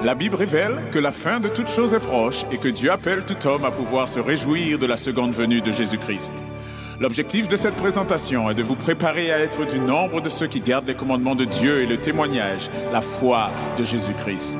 La Bible révèle que la fin de toute chose est proche et que Dieu appelle tout homme à pouvoir se réjouir de la seconde venue de Jésus-Christ. L'objectif de cette présentation est de vous préparer à être du nombre de ceux qui gardent les commandements de Dieu et le témoignage, la foi de Jésus-Christ.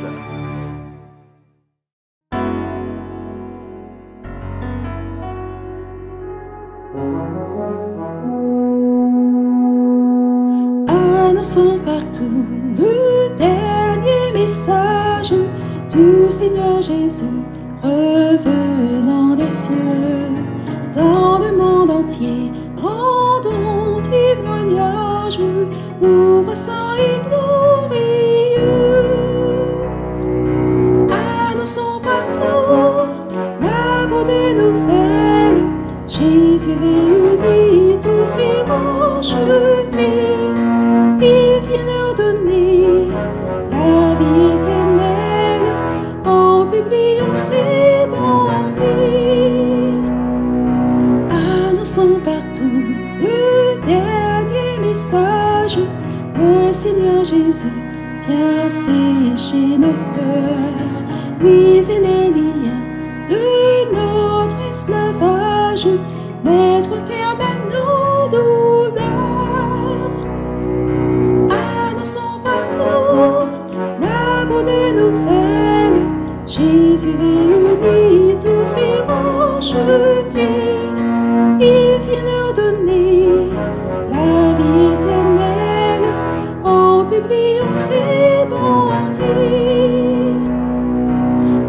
Annonçons partout le dernier message du Seigneur Jésus revenant des cieux. Dans le monde entier, rendons témoignage au roi saint et glorieux. Annonçons partout la bonne nouvelle. Jésus réunit tous ses rachetés. Il vient leur donner la vie éternelle en publiant ses bontés. Annonçons partout le dernier message. Le Seigneur Jésus vient sécher nos pleurs, briser les liens de notre esclavage, mettre un terme à nos douleurs. Annonçons partout la bonne nouvelle. Jésus réunit tous ses rachetés. Il vient leur donner la vie éternelle en publiant ses bontés.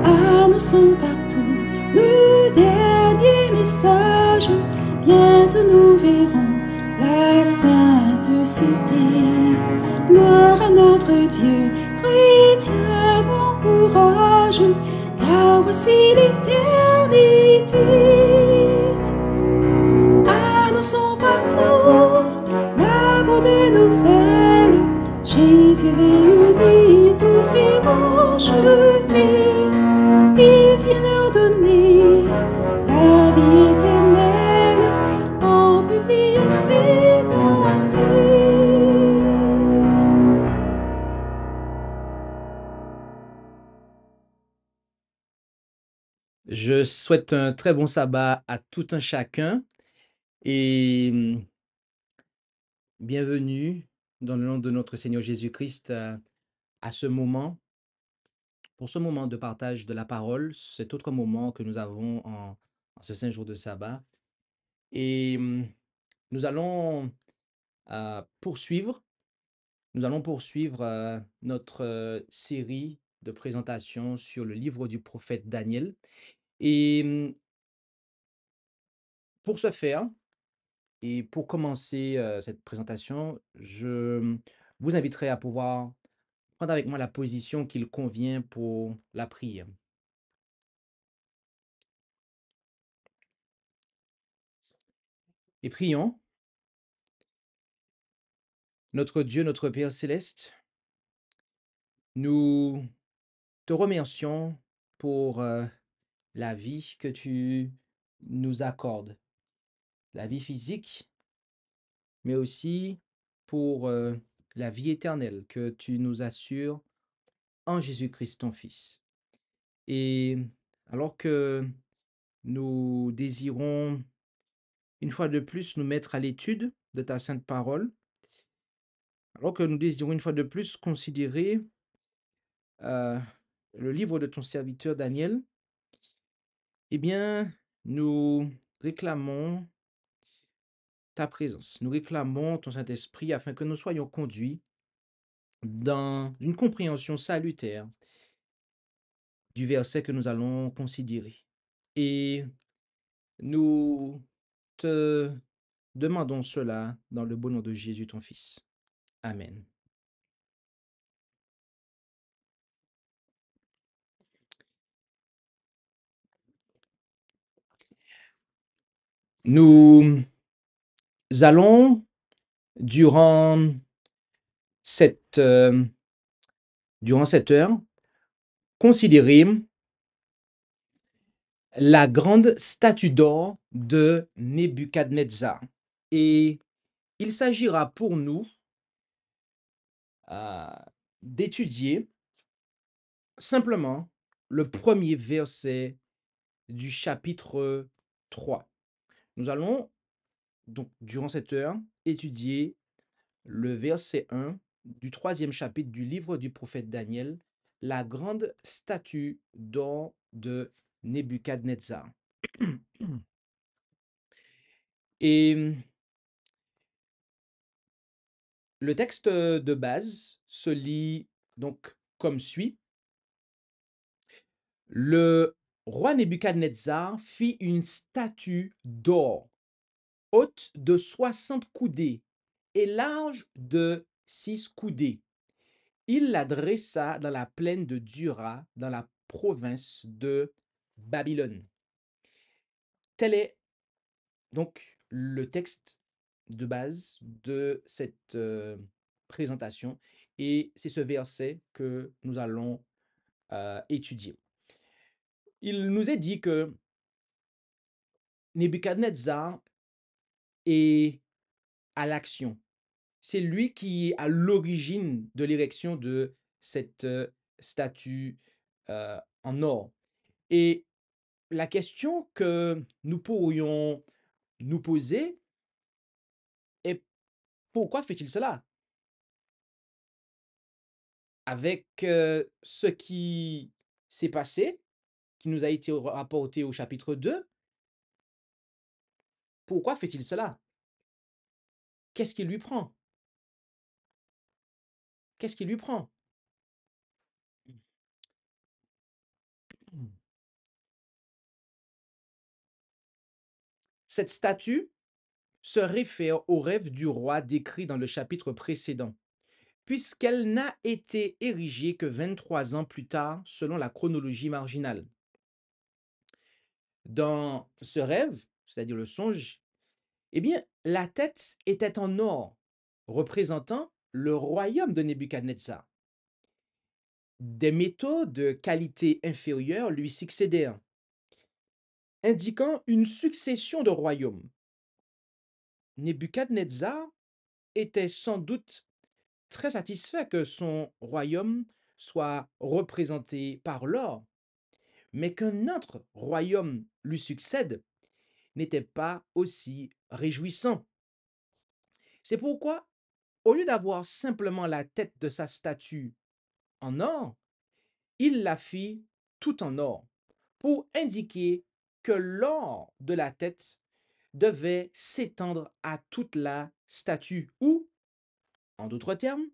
Annonçons partout le dernier message. Bientôt nous verrons la sainte cité. Gloire à notre Dieu, chrétien, bon courage, car voici l'éternité. Annonçons partout la bonne nouvelle. Jésus réunit tous ses rachetés. Il vient leur donner la vie éternelle en publiant ses bontés. Je souhaite un très bon sabbat à tout un chacun et bienvenue dans le nom de notre Seigneur Jésus-Christ à ce moment, pour ce moment de partage de la parole, cet autre moment que nous avons en ce saint jour de sabbat. Et nous allons poursuivre notre série de présentations sur le livre du prophète Daniel. Et pour ce faire, et pour commencer cette présentation, je vous inviterai à pouvoir prendre avec moi la position qu'il convient pour la prière. Et prions. Notre Dieu, notre Père céleste, nous te remercions pour la vie que tu nous accordes, la vie physique, mais aussi pour la vie éternelle que tu nous assures en Jésus-Christ, ton Fils. Et alors que nous désirons une fois de plus nous mettre à l'étude de ta sainte parole, alors que nous désirons une fois de plus considérer le livre de ton serviteur Daniel, eh bien, nous réclamons ta présence, nous réclamons ton Saint-Esprit afin que nous soyons conduits dans une compréhension salutaire du verset que nous allons considérer. Et nous te demandons cela dans le beau nom de Jésus, ton Fils. Amen. Nous allons, durant cette heure, considérer la grande statue d'or de Nebuchadnezzar. Et il s'agira pour nous d'étudier simplement le premier verset du chapitre 3. Nous allons donc, durant cette heure, étudier le verset 1 du troisième chapitre du livre du prophète Daniel, la grande statue d'or de Nebuchadnezzar. Et le texte de base se lit donc comme suit. Le roi Nebuchadnezzar fit une statue d'or, haute de 60 coudées et large de 6 coudées. Il la dressa dans la plaine de Dura, dans la province de Babylone. Tel est donc le texte de base de cette présentation et c'est ce verset que nous allons étudier. Il nous est dit que Nebuchadnezzar est à l'action. C'est lui qui est à l'origine de l'érection de cette statue en or. Et la question que nous pourrions nous poser est pourquoi fait-il cela? Avec ce qui s'est passé, qui nous a été rapporté au chapitre 2, pourquoi fait-il cela? Qu'est-ce qui lui prend? Qu'est-ce qui lui prend? Cette statue se réfère au rêve du roi décrit dans le chapitre précédent, puisqu'elle n'a été érigée que 23 ans plus tard selon la chronologie marginale. Dans ce rêve, c'est-à-dire le songe, eh bien, la tête était en or, représentant le royaume de Nebuchadnezzar. Des métaux de qualité inférieure lui succédèrent, indiquant une succession de royaumes. Nebuchadnezzar était sans doute très satisfait que son royaume soit représenté par l'or, mais qu'un autre royaume lui succède n'était pas aussi réjouissant. C'est pourquoi, au lieu d'avoir simplement la tête de sa statue en or, il la fit tout en or, pour indiquer que l'or de la tête devait s'étendre à toute la statue, ou, en d'autres termes,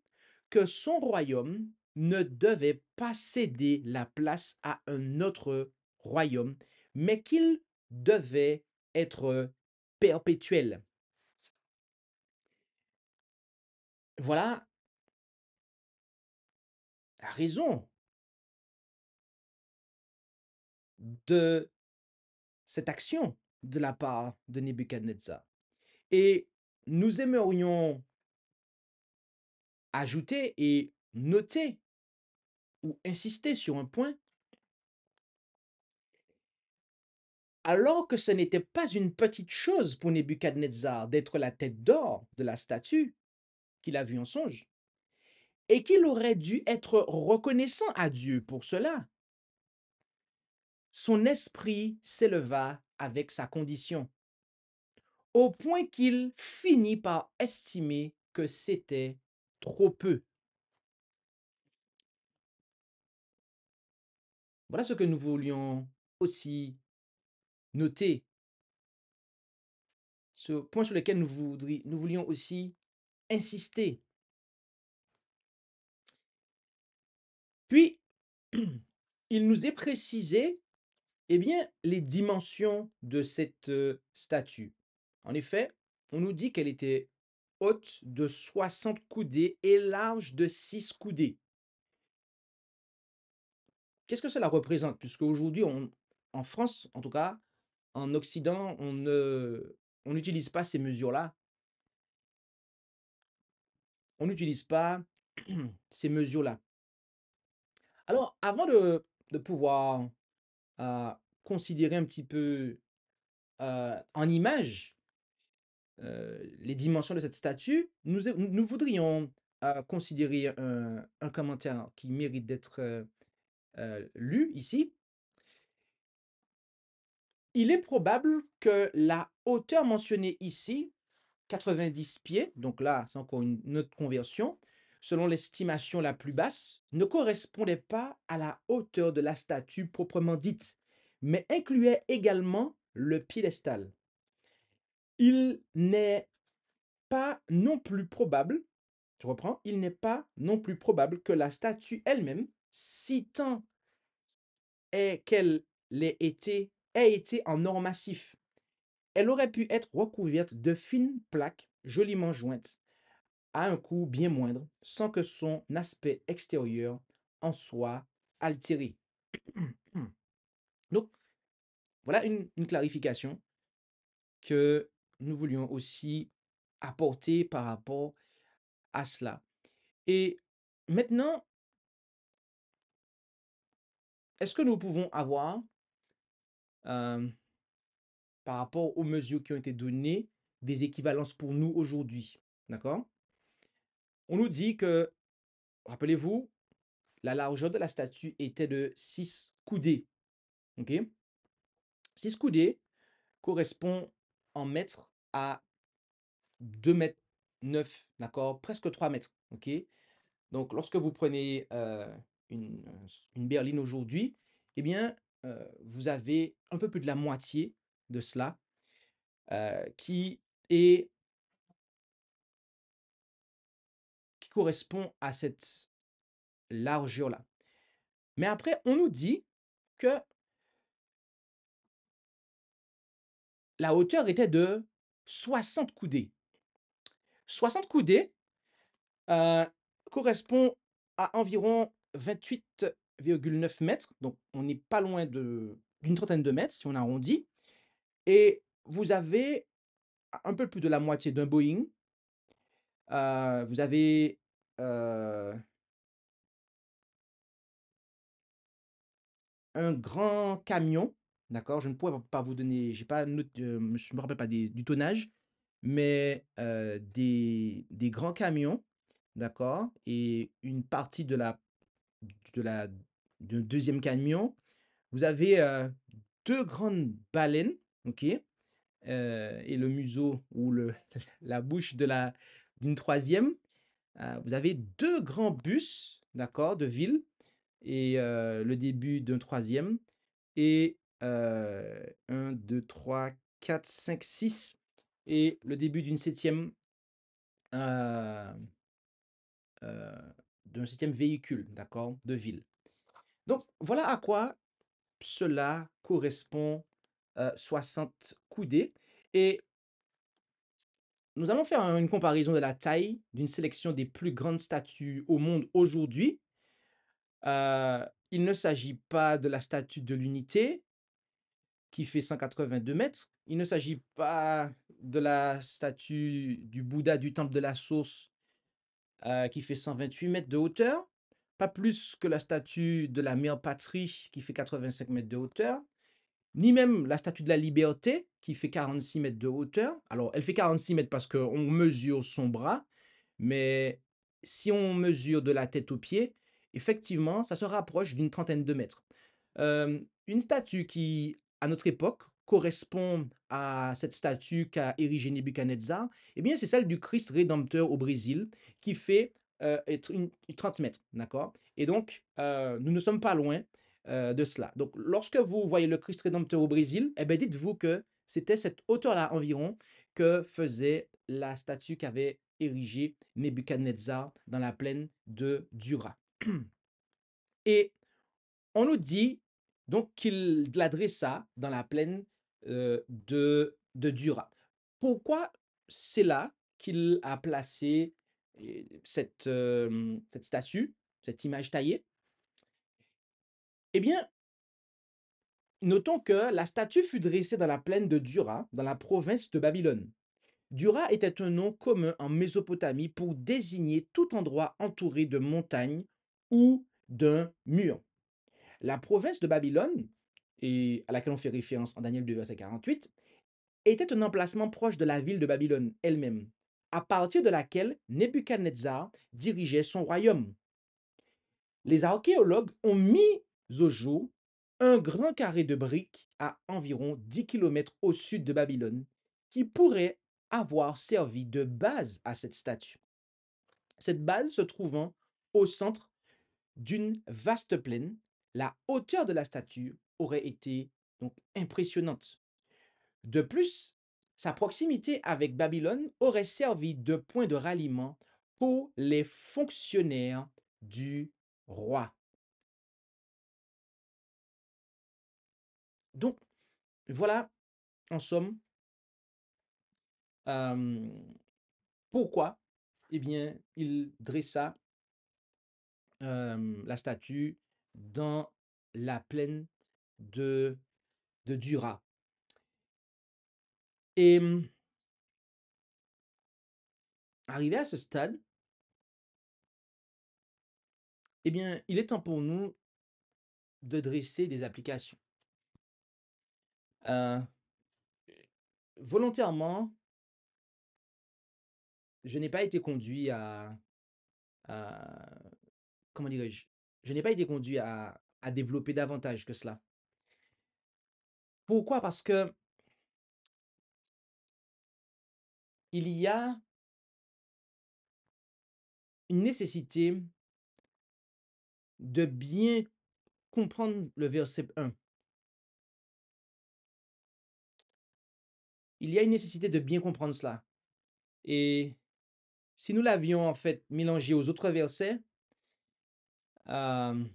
que son royaume ne devait pas céder la place à un autre royaume, mais qu'il devait être perpétuel. Voilà la raison de cette action de la part de Nebuchadnezzar. Et nous aimerions ajouter et noter ou insister sur un point, alors que ce n'était pas une petite chose pour Nebuchadnezzar d'être la tête d'or de la statue qu'il a vue en songe, et qu'il aurait dû être reconnaissant à Dieu pour cela. Son esprit s'éleva avec sa condition, au point qu'il finit par estimer que c'était trop peu. Voilà ce que nous voulions aussi noter, ce point sur lequel nous voulions aussi insister. Puis, il nous est précisé, eh bien, les dimensions de cette statue. En effet, on nous dit qu'elle était haute de 60 coudées et large de 6 coudées. Qu'est-ce que cela représente? Puisque aujourd'hui, en France, en tout cas, en Occident, on n'utilise pas ces mesures-là. On n'utilise pas ces mesures-là. Alors, avant de pouvoir considérer un petit peu en image les dimensions de cette statue, nous voudrions considérer un commentaire qui mérite d'être lu ici, il est probable que la hauteur mentionnée ici, 90 pieds, donc là, c'est encore une autre conversion, selon l'estimation la plus basse, ne correspondait pas à la hauteur de la statue proprement dite, mais incluait également le piédestal. Il n'est pas non plus probable, je reprends, il n'est pas non plus probable que la statue elle-même, si tant est qu'elle ait été en or massif, elle aurait pu être recouverte de fines plaques joliment jointes à un coût bien moindre, sans que son aspect extérieur en soit altéré. Donc, voilà une clarification que nous voulions aussi apporter par rapport à cela. Et maintenant, est-ce que nous pouvons avoir, euh, par rapport aux mesures qui ont été données, des équivalences pour nous aujourd'hui? D'accord? On nous dit que, rappelez-vous, la largeur de la statue était de 6 coudées. OK? 6 coudées correspond en mètres à 2,9 m, d'accord? Presque 3 mètres. OK? Donc, lorsque vous prenez une, une berline aujourd'hui, eh bien, vous avez un peu plus de la moitié de cela qui est, qui correspond à cette largeur-là. Mais après, on nous dit que la hauteur était de 60 coudées. 60 coudées correspond à environ 28,9 mètres. Donc, on n'est pas loin d'une trentaine de mètres, si on arrondit. Et vous avez un peu plus de la moitié d'un Boeing. Vous avez un grand camion, d'accord? Je ne pourrais pas vous donner, j'ai pas, je ne me rappelle pas du tonnage, mais des grands camions, d'accord? Et une partie de la, d'un deuxième camion. Vous avez deux grandes baleines, ok? Et le museau ou la bouche d'une troisième. Vous avez deux grands bus, d'accord, de ville et le début d'un troisième et 1, 2, 3, 4, 5, 6 et le début euh, euh, d'un septième véhicule, d'accord, de ville. Donc voilà à quoi cela correspond 60 coudées. Et nous allons faire une comparaison de la taille d'une sélection des plus grandes statues au monde aujourd'hui. Il ne s'agit pas de la statue de l'Unité, qui fait 182 mètres. Il ne s'agit pas de la statue du Bouddha du Temple de la Source, qui fait 128 mètres de hauteur. Pas plus que la statue de la Mère Patrie, qui fait 85 mètres de hauteur. Ni même la statue de la Liberté, qui fait 46 mètres de hauteur. Alors, elle fait 46 mètres parce qu'on mesure son bras, mais si on mesure de la tête aux pieds, effectivement, ça se rapproche d'une trentaine de mètres. Une statue qui, à notre époque, correspond à cette statue qu'a érigée Nebuchadnezzar, eh bien, c'est celle du Christ Rédempteur au Brésil, qui fait 30 mètres, d'accord? Et donc, nous ne sommes pas loin de cela. Donc, lorsque vous voyez le Christ Rédempteur au Brésil, eh bien, dites-vous que c'était cette hauteur-là environ que faisait la statue qu'avait érigée Nebuchadnezzar dans la plaine de Dura. Et on nous dit donc qu'il l'adressa dans la plaine de Dura. Pourquoi c'est là qu'il a placé cette statue, cette image taillée? Eh bien, notons que la statue fut dressée dans la plaine de Dura, dans la province de Babylone. Dura était un nom commun en Mésopotamie pour désigner tout endroit entouré de montagnes ou d'un mur. La province de Babylone, et à laquelle on fait référence en Daniel 2, verset 48, était un emplacement proche de la ville de Babylone elle-même, à partir de laquelle Nebuchadnezzar dirigeait son royaume. Les archéologues ont mis au jour un grand carré de briques à environ 10 kilomètres au sud de Babylone qui pourrait avoir servi de base à cette statue. Cette base se trouvant au centre d'une vaste plaine, la hauteur de la statue aurait été donc impressionnante. De plus, sa proximité avec Babylone aurait servi de point de ralliement pour les fonctionnaires du roi. Donc, voilà, en somme, pourquoi eh bien, il dressa la statue dans la plaine de Dura. Et arrivé à ce stade, eh bien, il est temps pour nous de dresser des applications. Volontairement, je n'ai pas été conduit à comment dirais-je? Je n'ai pas été conduit à développer davantage que cela. Pourquoi? Parce que il y a une nécessité de bien comprendre le verset 1. Il y a une nécessité de bien comprendre cela. Et si nous l'avions en fait mélangé aux autres versets, il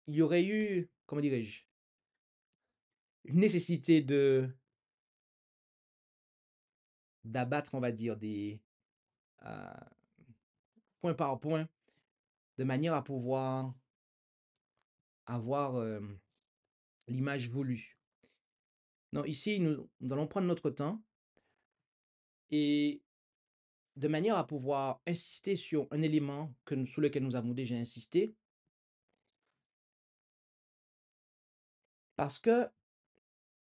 y aurait eu, comment dirais-je, une nécessité d'abattre, on va dire, des point par point, de manière à pouvoir avoir l'image voulue. Non, ici, nous allons prendre notre temps et de manière à pouvoir insister sur un élément sur lequel nous avons déjà insisté, parce que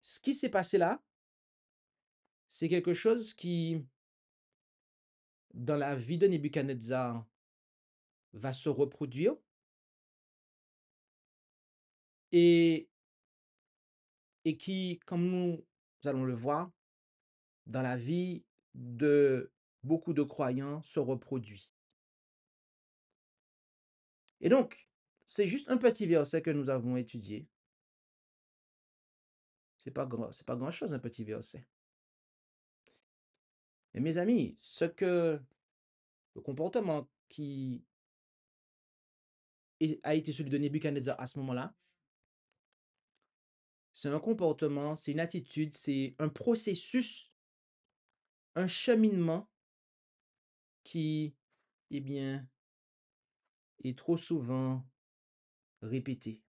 ce qui s'est passé là, c'est quelque chose qui, dans la vie de Nebuchadnezzar, va se reproduire et, et qui, comme nous allons le voir, dans la vie de beaucoup de croyants, se reproduit. Et donc, c'est juste un petit verset que nous avons étudié. C'est pas grand-chose, un petit verset. Mais mes amis, le comportement qui a été celui de Nebuchadnezzar à ce moment-là, c'est un comportement, c'est une attitude, c'est un processus, un cheminement qui, eh bien, est trop souvent répété.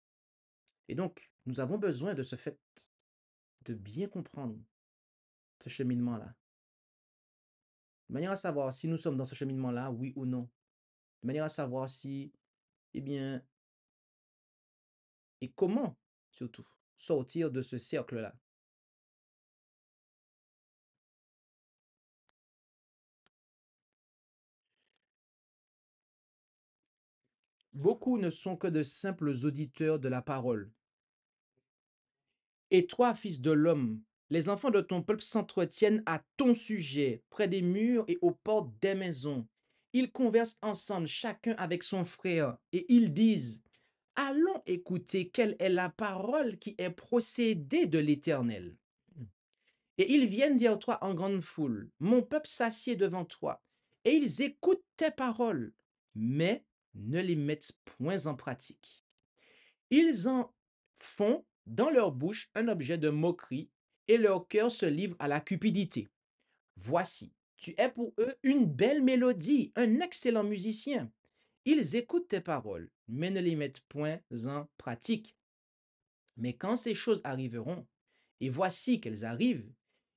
Et donc, nous avons besoin de ce fait de bien comprendre ce cheminement-là. De manière à savoir si nous sommes dans ce cheminement-là, oui ou non. De manière à savoir si, eh bien, et comment, surtout, sortir de ce cercle-là. Beaucoup ne sont que de simples auditeurs de la parole. Et toi, fils de l'homme, les enfants de ton peuple s'entretiennent à ton sujet, près des murs et aux portes des maisons. Ils conversent ensemble, chacun avec son frère, et ils disent, allons écouter quelle est la parole qui est procédée de l'Éternel. Et ils viennent vers toi en grande foule. Mon peuple s'assied devant toi, et ils écoutent tes paroles, mais ne les mettent point en pratique. Ils en font dans leur bouche un objet de moquerie, et leur cœur se livre à la cupidité. Voici, tu es pour eux une belle mélodie, un excellent musicien. Ils écoutent tes paroles, mais ne les mettent point en pratique. Mais quand ces choses arriveront, et voici qu'elles arrivent,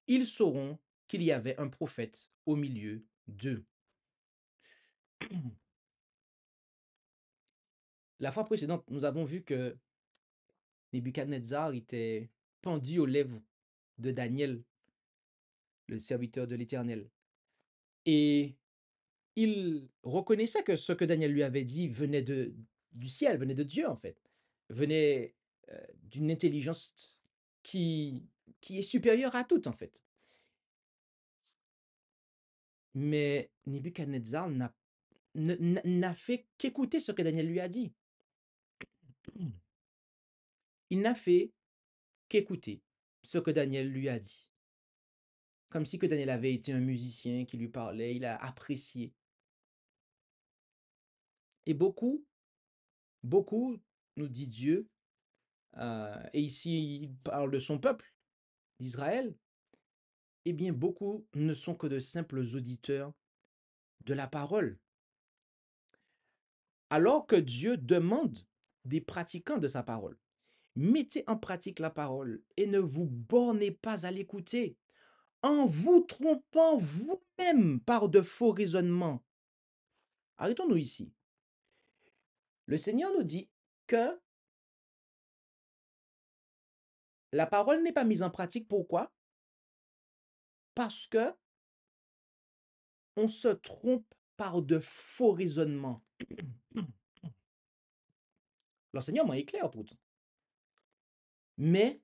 ils sauront qu'il y avait un prophète au milieu d'eux. La fois précédente, nous avons vu que Nebuchadnezzar était pendu aux lèvres de Daniel, le serviteur de l'Éternel. Et il reconnaissait que ce que Daniel lui avait dit venait du ciel, venait de Dieu en fait, venait d'une intelligence qui, qui est supérieure à toute en fait. Mais Nebuchadnezzar n'a fait qu'écouter ce que Daniel lui a dit. Il n'a fait qu'écouter ce que Daniel lui a dit. Comme si que Daniel avait été un musicien qui lui parlait, il a apprécié. Et beaucoup, beaucoup, nous dit Dieu, et ici il parle de son peuple, d'Israël, eh bien beaucoup ne sont que de simples auditeurs de la parole. Alors que Dieu demande des pratiquants de sa parole. Mettez en pratique la parole et ne vous bornez pas à l'écouter, en vous trompant vous-même par de faux raisonnements. Arrêtons-nous ici. Le Seigneur nous dit que la parole n'est pas mise en pratique. Pourquoi? Parce que on se trompe par de faux raisonnements. L'enseignement est clair pourtant. Mais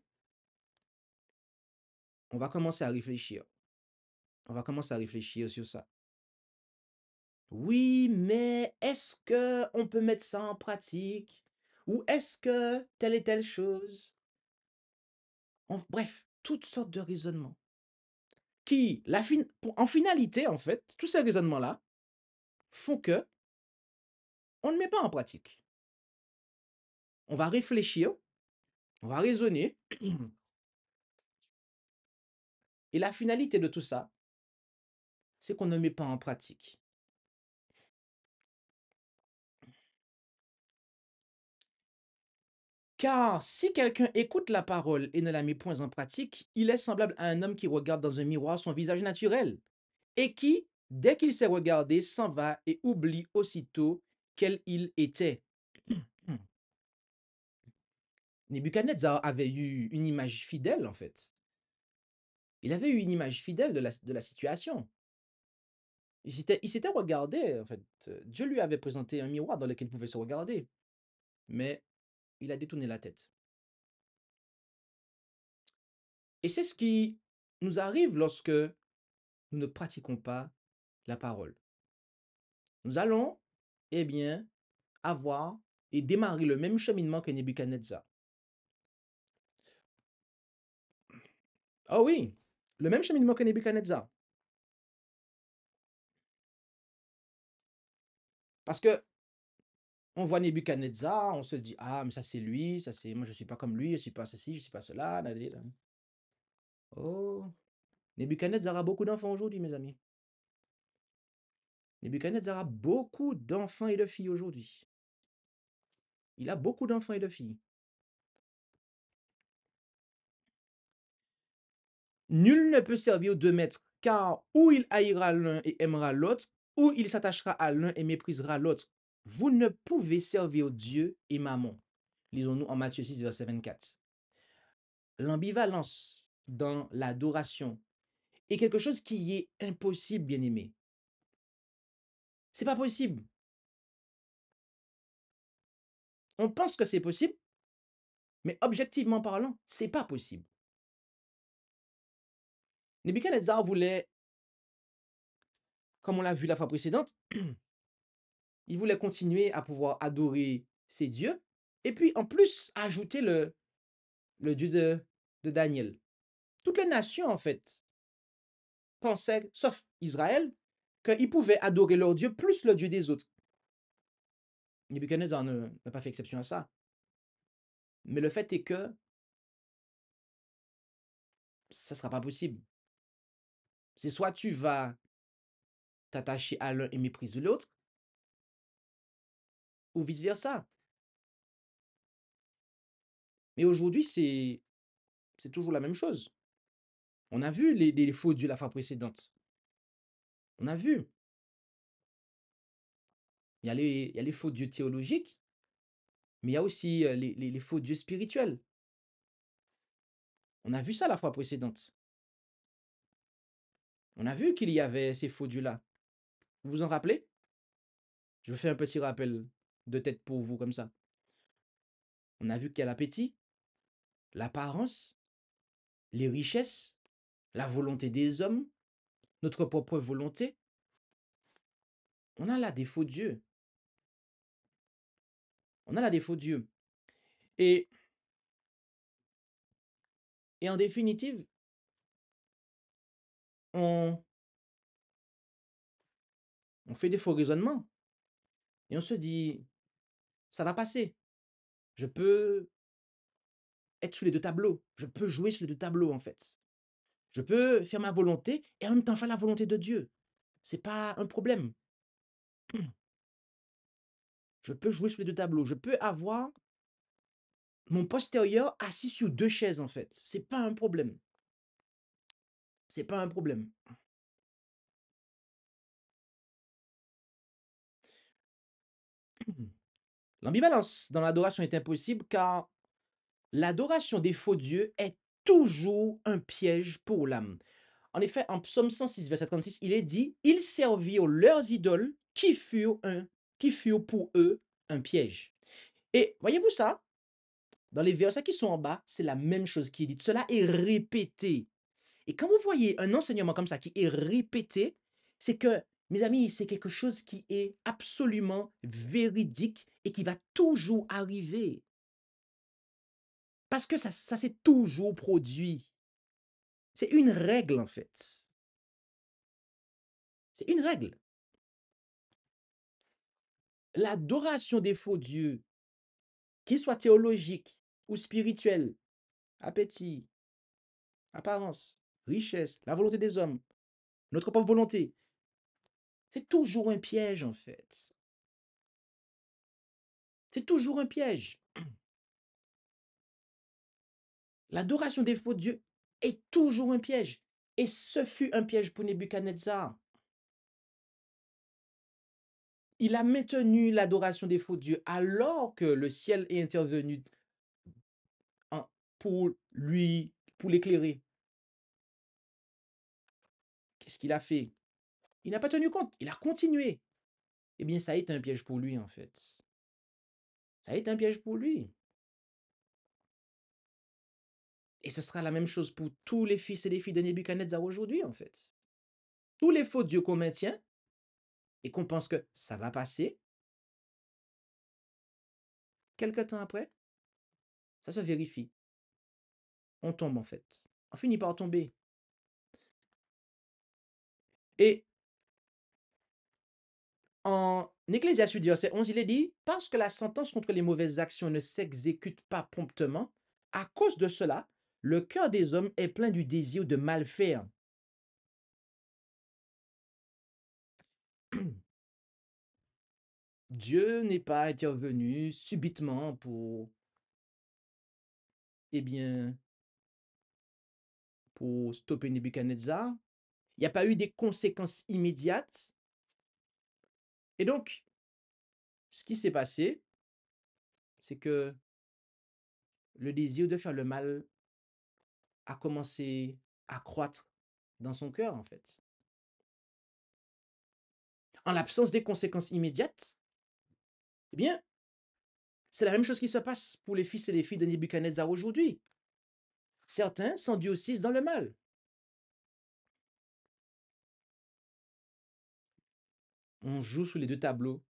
on va commencer à réfléchir. On va commencer à réfléchir sur ça. Oui, mais est-ce que on peut mettre ça en pratique? Ou est-ce que telle et telle chose? Bref, toutes sortes de raisonnements qui, en finalité, en fait, tous ces raisonnements-là font que on ne met pas en pratique. On va réfléchir, on va raisonner, et la finalité de tout ça, c'est qu'on ne met pas en pratique. Car si quelqu'un écoute la parole et ne la met point en pratique, il est semblable à un homme qui regarde dans un miroir son visage naturel et qui, dès qu'il s'est regardé, s'en va et oublie aussitôt quel il était. Nebuchadnezzar avait eu une image fidèle, en fait. Il avait eu une image fidèle de la situation. Il s'était regardé, en fait. Dieu lui avait présenté un miroir dans lequel il pouvait se regarder. Mais il a détourné la tête. Et c'est ce qui nous arrive lorsque nous ne pratiquons pas la parole. Nous allons, eh bien, avoir et démarrer le même cheminement que Nebuchadnezzar. Oh oui, le même cheminement que Nebuchadnezzar. Parce que on voit Nebuchadnezzar, on se dit, ah, mais ça c'est lui, ça c'est moi, je ne suis pas comme lui, je ne suis pas ceci, je ne suis pas cela. Oh, Nebuchadnezzar a beaucoup d'enfants aujourd'hui, mes amis. Nebuchadnezzar a beaucoup d'enfants et de filles aujourd'hui. Il a beaucoup d'enfants et de filles. Nul ne peut servir deux maîtres, car ou il haïra l'un et aimera l'autre, ou il s'attachera à l'un et méprisera l'autre. Vous ne pouvez servir Dieu et Mammon. Lisons-nous en Matthieu 6, verset 24. L'ambivalence dans l'adoration est quelque chose qui est impossible, bien-aimé. C'est pas possible. On pense que c'est possible, mais objectivement parlant, c'est pas possible. Nebuchadnezzar voulait, comme on l'a vu la fois précédente, il voulait continuer à pouvoir adorer ses dieux, et puis en plus ajouter le Dieu de Daniel. Toutes les nations, en fait, pensaient, sauf Israël, qu'ils pouvaient adorer leur Dieu plus le Dieu des autres. Nebuchadnezzar n'a pas fait exception à ça. Mais le fait est que ça ne sera pas possible. C'est soit tu vas t'attacher à l'un et mépriser l'autre, ou vice-versa. Mais aujourd'hui, c'est toujours la même chose. On a vu les faux dieux la fois précédente. On a vu. Il y a les faux dieux théologiques, mais il y a aussi les faux dieux spirituels. On a vu ça la fois précédente. On a vu qu'il y avait ces faux dieux-là. Vous vous en rappelez? Je fais un petit rappel de tête pour vous comme ça. On a vu qu'il y a l'appétit, l'apparence, les richesses, la volonté des hommes, notre propre volonté. On a là des faux dieux. On a là des faux dieux. Et, et en définitive, on, on fait des faux raisonnements et on se dit, ça va passer. Je peux être sous les deux tableaux. Je peux jouer sur les deux tableaux, en fait. Je peux faire ma volonté et en même temps faire la volonté de Dieu. C'est pas un problème. Je peux jouer sur les deux tableaux. Je peux avoir mon postérieur assis sur deux chaises, en fait. C'est pas un problème. C'est pas un problème. L'ambivalence dans l'adoration est impossible car l'adoration des faux dieux est toujours un piège pour l'âme. En effet, en Psaume 106, verset 36, il est dit, ils servirent leurs idoles qui furent pour eux un piège. Et voyez-vous ça? Dans les versets qui sont en bas, c'est la même chose qui est dite. Cela est répété. Et quand vous voyez un enseignement comme ça qui est répété, c'est que, mes amis, c'est quelque chose qui est absolument véridique et qui va toujours arriver. Parce que ça s'est toujours produit. C'est une règle, en fait. C'est une règle. L'adoration des faux dieux, qu'ils soient théologiques ou spirituels, appétit, apparence, richesse, la volonté des hommes, notre propre volonté, c'est toujours un piège, en fait. C'est toujours un piège. L'adoration des faux dieux est toujours un piège. Et ce fut un piège pour Nebuchadnezzar. Il a maintenu l'adoration des faux dieux alors que le ciel est intervenu pour l'éclairer. Qu'est-ce qu'il a fait? Il n'a pas tenu compte, il a continué. Eh bien, ça a été un piège pour lui, en fait. Ça a été un piège pour lui. Et ce sera la même chose pour tous les fils et les filles de Nebuchadnezzar aujourd'hui, en fait. Tous les faux dieux qu'on maintient et qu'on pense que ça va passer, quelque temps après, ça se vérifie. On tombe, en fait. On finit par tomber. Et en Ecclésiaste 8, verset 11, il est dit, parce que la sentence contre les mauvaises actions ne s'exécute pas promptement, à cause de cela, le cœur des hommes est plein du désir de mal faire. Dieu n'est pas intervenu subitement pour, eh bien, pour stopper Nebuchadnezzar. Il n'y a pas eu des conséquences immédiates. Et donc, ce qui s'est passé, c'est que le désir de faire le mal a commencé à croître dans son cœur, en fait. En l'absence des conséquences immédiates, eh bien, c'est la même chose qui se passe pour les fils et les filles de Nebuchadnezzar aujourd'hui. Certains s'endurcissent dans le mal. On joue sur les deux tableaux.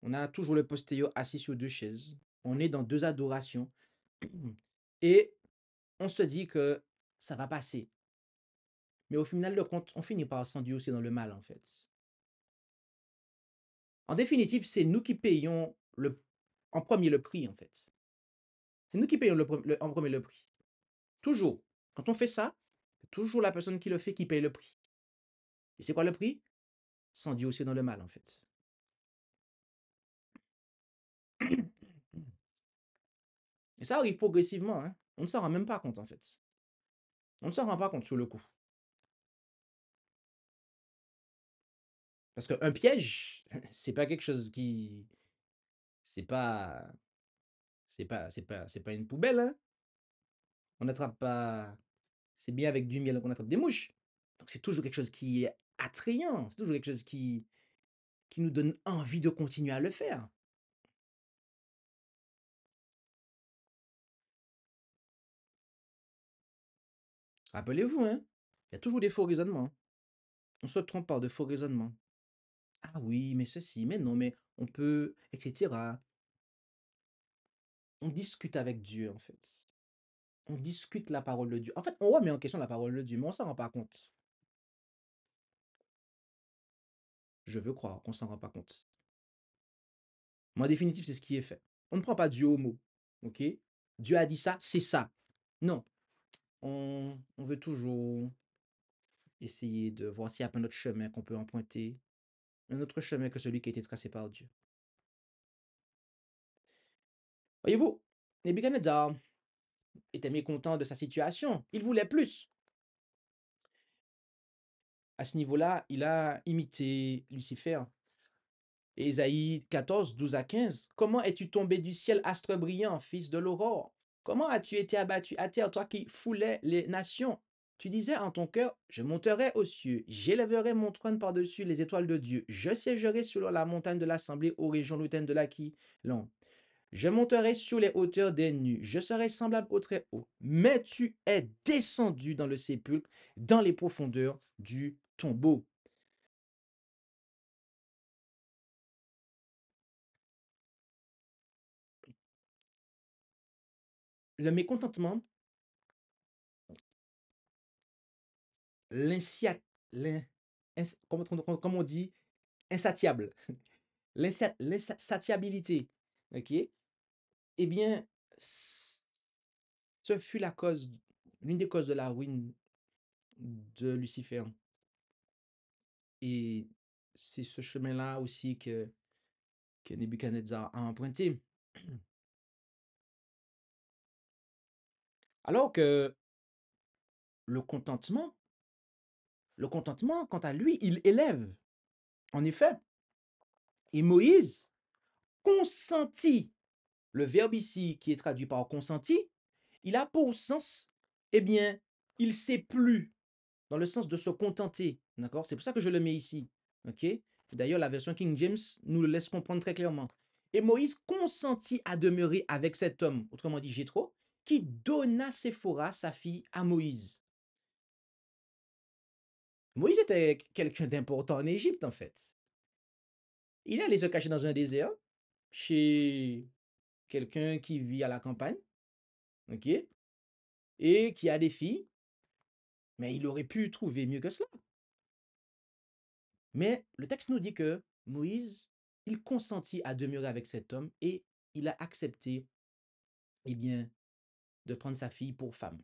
On a toujours le postérieur assis sur deux chaises. On est dans deux adorations. Et on se dit que ça va passer. Mais au final de compte, on finit par s'endurcir dans le mal, en fait. En définitive, c'est nous qui payons en premier le prix, en fait. C'est nous qui payons en premier le prix. Toujours. Quand on fait ça, c'est toujours la personne qui le fait qui paye le prix. Et c'est quoi le prix? S'endurcir dans le mal, en fait. Et ça arrive progressivement, hein. On ne s'en rend même pas compte, en fait. On ne s'en rend pas compte sur le coup. Parce qu'un piège, c'est pas quelque chose qui. C'est pas. C'est pas une poubelle, hein. On n'attrape pas. C'est bien avec du miel qu'on attrape des mouches. Donc c'est toujours quelque chose qui est attrayant, c'est toujours quelque chose qui nous donne envie de continuer à le faire. Rappelez-vous, hein, il y a toujours des faux raisonnements. On se trompe par de faux raisonnements. Ah oui, mais ceci, mais non, mais on peut, etc. On discute avec Dieu, en fait. On discute la parole de Dieu. En fait, on remet en question la parole de Dieu, mais on s'en rend pas compte. Je veux croire qu'on s'en rend pas compte. Mais en définitive, c'est ce qui est fait. On ne prend pas Dieu au mot. OK? Dieu a dit ça, c'est ça. Non. On veut toujours essayer de voir s'il y a pas un autre chemin qu'on peut emprunter. Un autre chemin que celui qui a été tracé par Dieu. Voyez-vous, Nebuchadnezzar était mécontent de sa situation. Il voulait plus. À ce niveau-là, il a imité Lucifer. Ésaïe 14, 12 à 15. Comment es-tu tombé du ciel, astre brillant, fils de l'aurore? Comment as-tu été abattu à terre, toi qui foulais les nations? Tu disais en ton cœur, je monterai aux cieux, j'élèverai mon trône par-dessus les étoiles de Dieu, je siégerai sur la montagne de l'assemblée aux régions lointaines de l'Aquilon. Je monterai sur les hauteurs des nues, je serai semblable au très haut. Mais tu es descendu dans le sépulcre, dans les profondeurs du tombeau. Le mécontentement, l'insia- l'in- comment on dit, insatiable, l'insatiabilité, ok? Eh bien, ce fut la cause, l'une des causes de la ruine de Lucifer. Et c'est ce chemin-là aussi que Nebuchadnezzar a emprunté. Alors que le contentement, quant à lui, il élève. En effet, et Moïse consentit. Le verbe ici, qui est traduit par consenti, il a pour sens, eh bien, il s'est plu, dans le sens de se contenter. D'accord? C'est pour ça que je le mets ici. OK? D'ailleurs, la version King James nous le laisse comprendre très clairement. Et Moïse consentit à demeurer avec cet homme, autrement dit Jéthro, qui donna Séphora, sa fille, à Moïse. Moïse était quelqu'un d'important en Égypte, en fait. Il est allé se cacher dans un désert, chez quelqu'un qui vit à la campagne, OK? Et qui a des filles, mais il aurait pu trouver mieux que cela. Mais le texte nous dit que Moïse, il consentit à demeurer avec cet homme et il a accepté, eh bien, de prendre sa fille pour femme.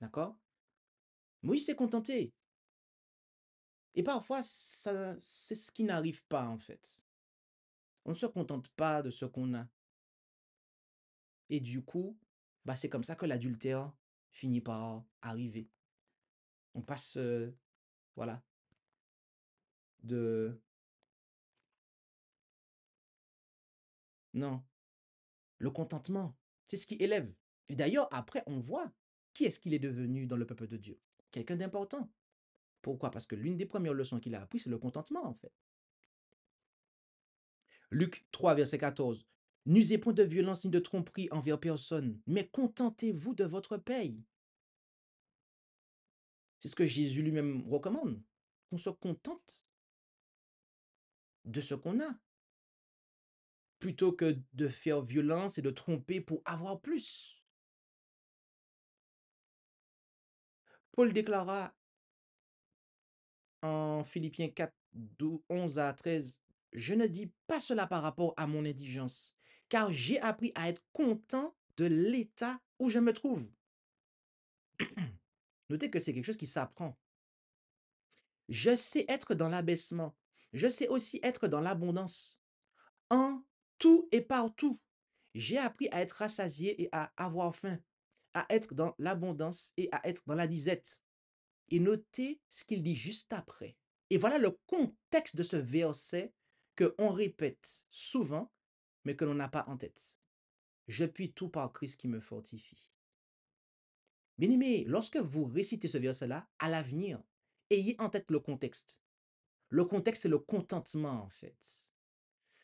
D'accord? Moïse s'est contenté. Et parfois, c'est ce qui n'arrive pas, en fait. On ne se contente pas de ce qu'on a. Et du coup, bah, c'est comme ça que l'adultère finit par arriver. On passe, voilà, de... Non, le contentement, c'est ce qui élève. Et d'ailleurs, après, on voit qui est-ce qu'il est devenu dans le peuple de Dieu. Quelqu'un d'important. Pourquoi? Parce que l'une des premières leçons qu'il a apprises, c'est le contentement, en fait. Luc 3, verset 14. N'usez point de violence ni de tromperie envers personne, mais contentez-vous de votre paye. C'est ce que Jésus lui-même recommande. Qu'on se contente de ce qu'on a, plutôt que de faire violence et de tromper pour avoir plus. Paul déclara en Philippiens 4, 11 à 13, je ne dis pas cela par rapport à mon indigence, car j'ai appris à être content de l'état où je me trouve. Notez que c'est quelque chose qui s'apprend. Je sais être dans l'abaissement. Je sais aussi être dans l'abondance. En tout et partout, j'ai appris à être rassasié et à avoir faim, à être dans l'abondance et à être dans la disette. Et notez ce qu'il dit juste après. Et voilà le contexte de ce verset que on répète souvent, mais que l'on n'a pas en tête. Je puis tout par Christ qui me fortifie. Bien-aimé, lorsque vous récitez ce verset-là, à l'avenir, ayez en tête le contexte. Le contexte, c'est le contentement, en fait.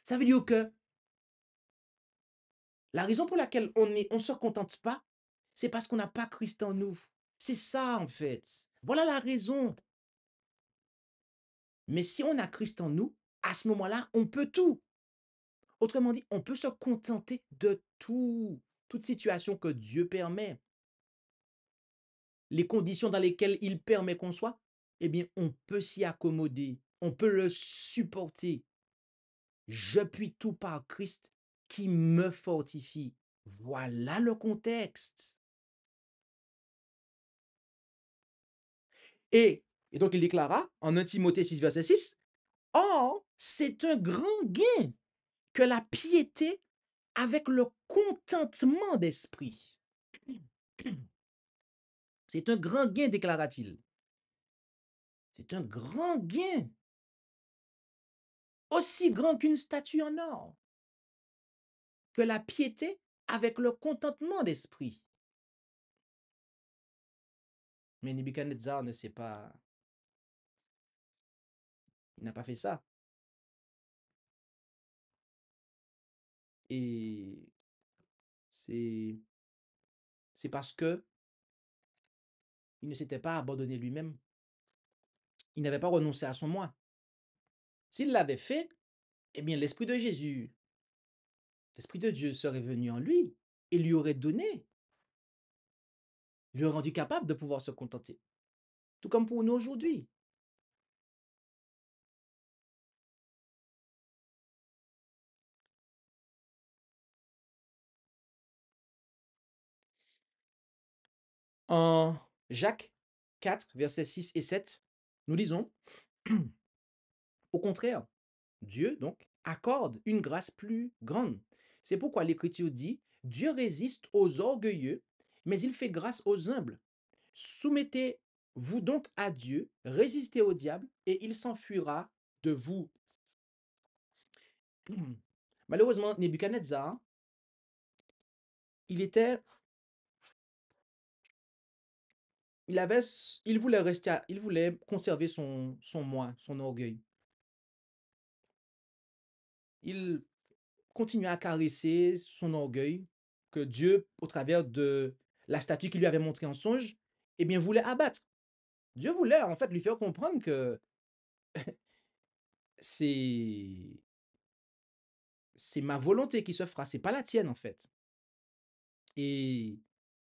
Ça veut dire que la raison pour laquelle on ne se contente pas, c'est parce qu'on n'a pas Christ en nous. C'est ça, en fait. Voilà la raison. Mais si on a Christ en nous, à ce moment-là, on peut tout. Autrement dit, on peut se contenter de tout, toute situation que Dieu permet. Les conditions dans lesquelles il permet qu'on soit, eh bien, on peut s'y accommoder, on peut le supporter. Je puis tout par Christ qui me fortifie. Voilà le contexte. Et donc il déclara en 1 Timothée 6, verset 6, or, c'est un grand gain que la piété avec le contentement d'esprit. C'est un grand gain, déclara-t-il. C'est un grand gain, aussi grand qu'une statue en or, que la piété avec le contentement d'esprit. Mais Nebuchadnezzar ne sait pas, il n'a pas fait ça. Et c'est parce que il ne s'était pas abandonné lui-même. Il n'avait pas renoncé à son moi. S'il l'avait fait, eh bien l'Esprit de Jésus, l'Esprit de Dieu serait venu en lui et lui aurait donné, lui aurait rendu capable de pouvoir se contenter. Tout comme pour nous aujourd'hui. En Jacques 4, versets 6 et 7, nous lisons, au contraire, Dieu, donc, accorde une grâce plus grande. C'est pourquoi l'Écriture dit, Dieu résiste aux orgueilleux, mais il fait grâce aux humbles. Soumettez-vous donc à Dieu, résistez au diable, et il s'enfuira de vous. Malheureusement, Nebuchadnezzar, il voulait il voulait conserver son moi, son orgueil. Il continuait à caresser son orgueil que Dieu, au travers de la statue qu'il lui avait montrée en songe, eh bien, voulait abattre. Dieu voulait en fait lui faire comprendre que c'est ma volonté qui se fera, c'est pas la tienne en fait. Et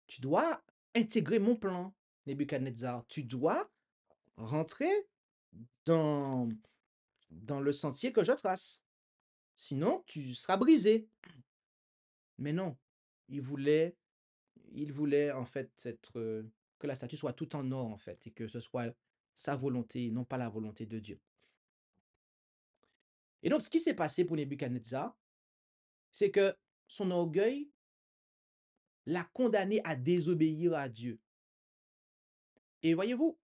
tu dois intégrer mon plan, Nebuchadnezzar. Tu dois rentrer dans, dans le sentier que je trace. Sinon, tu seras brisé. Mais non, il voulait, il voulait en fait que la statue soit tout en or en fait et que ce soit sa volonté et non pas la volonté de Dieu. Et donc, ce qui s'est passé pour Nebuchadnezzar, c'est que son orgueil l'a condamné à désobéir à Dieu. Et voyez-vous,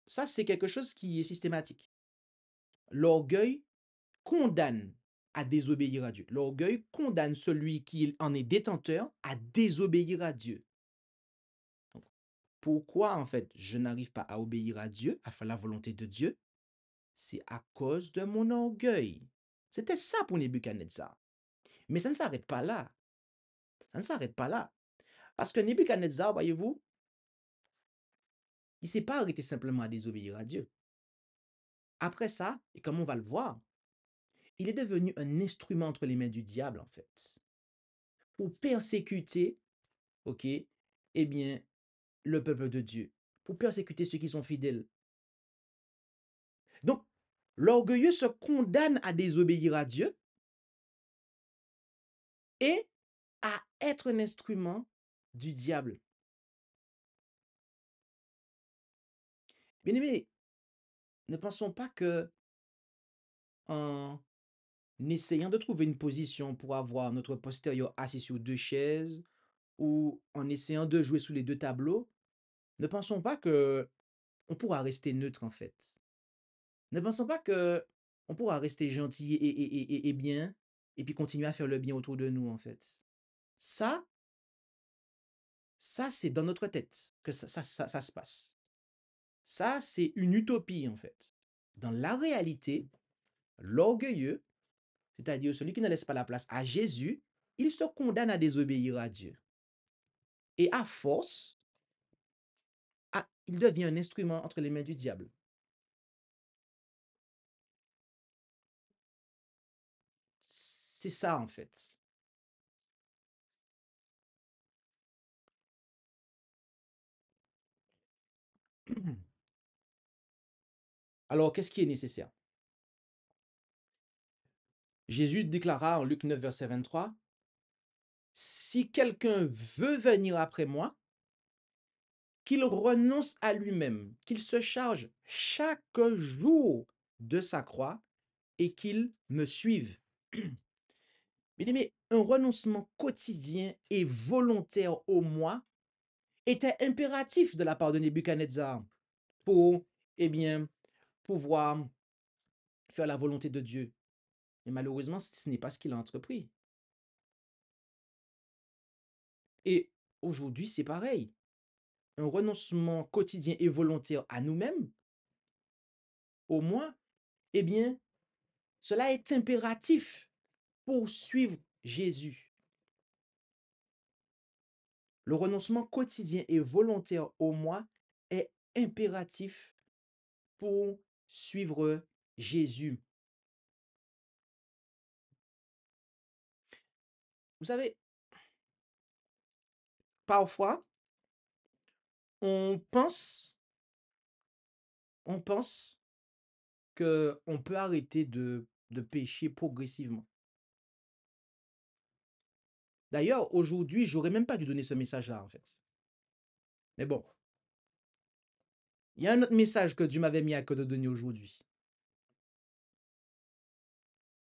ça c'est quelque chose qui est systématique. L'orgueil condamne à désobéir à Dieu. L'orgueil condamne celui qui en est détenteur à désobéir à Dieu. Donc, pourquoi en fait je n'arrive pas à obéir à Dieu, à faire la volonté de Dieu? C'est à cause de mon orgueil. C'était ça pour Nebuchadnezzar. Mais ça ne s'arrête pas là. Ça ne s'arrête pas là. Parce que Nebuchadnezzar, voyez-vous, il ne s'est pas arrêté simplement à désobéir à Dieu. Après ça, et comme on va le voir, il est devenu un instrument entre les mains du diable, en fait, pour persécuter, ok, eh bien, le peuple de Dieu, pour persécuter ceux qui sont fidèles. Donc, l'orgueilleux se condamne à désobéir à Dieu et à être un instrument du diable. Bien aimé, ne pensons pas que en essayant de trouver une position pour avoir notre postérieur assis sur deux chaises ou en essayant de jouer sous les deux tableaux, ne pensons pas que on pourra rester neutre en fait. Ne pensons pas que on pourra rester gentil et bien et puis continuer à faire le bien autour de nous en fait. Ça, ça c'est dans notre tête que ça se passe. Ça, c'est une utopie, en fait. Dans la réalité, l'orgueilleux, c'est-à-dire celui qui ne laisse pas la place à Jésus, il se condamne à désobéir à Dieu. Et à force, il devient un instrument entre les mains du diable. C'est ça, en fait. Alors, qu'est-ce qui est nécessaire? Jésus déclara en Luc 9, verset 23, « Si quelqu'un veut venir après moi, qu'il renonce à lui-même, qu'il se charge chaque jour de sa croix et qu'il me suive. » Bien-aimé, un renoncement quotidien et volontaire au moi était impératif de la part de Nebuchadnezzar pour, eh bien, pouvoir faire la volonté de Dieu. Mais malheureusement, ce n'est pas ce qu'il a entrepris. Et aujourd'hui, c'est pareil. Un renoncement quotidien et volontaire à nous-mêmes, au moi, eh bien, cela est impératif pour suivre Jésus. Le renoncement quotidien et volontaire au moi est impératif pour suivre Jésus. Vous savez, parfois, on pense, on pense qu'on peut arrêter de pécher progressivement. D'ailleurs, aujourd'hui, j'aurais même pas dû donner ce message-là, en fait. Mais bon, il y a un autre message que Dieu m'avait mis à cœur de donner aujourd'hui.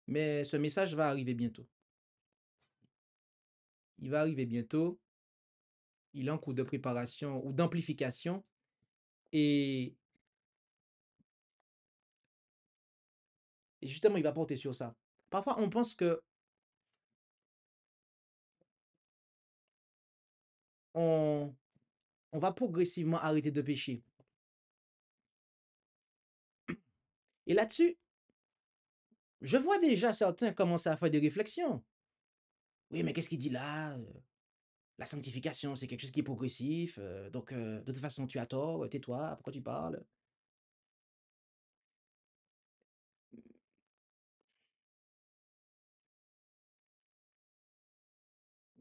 Mais ce message va arriver bientôt. Il va arriver bientôt. Il est en cours de préparation ou d'amplification. Et justement, il va porter sur ça. Parfois, on pense que on va progressivement arrêter de pécher. Et là-dessus, je vois déjà certains commencer à faire des réflexions. Oui, mais qu'est-ce qu'il dit là? La sanctification, c'est quelque chose qui est progressif. Donc, de toute façon, tu as tort. Tais-toi. Pourquoi tu parles?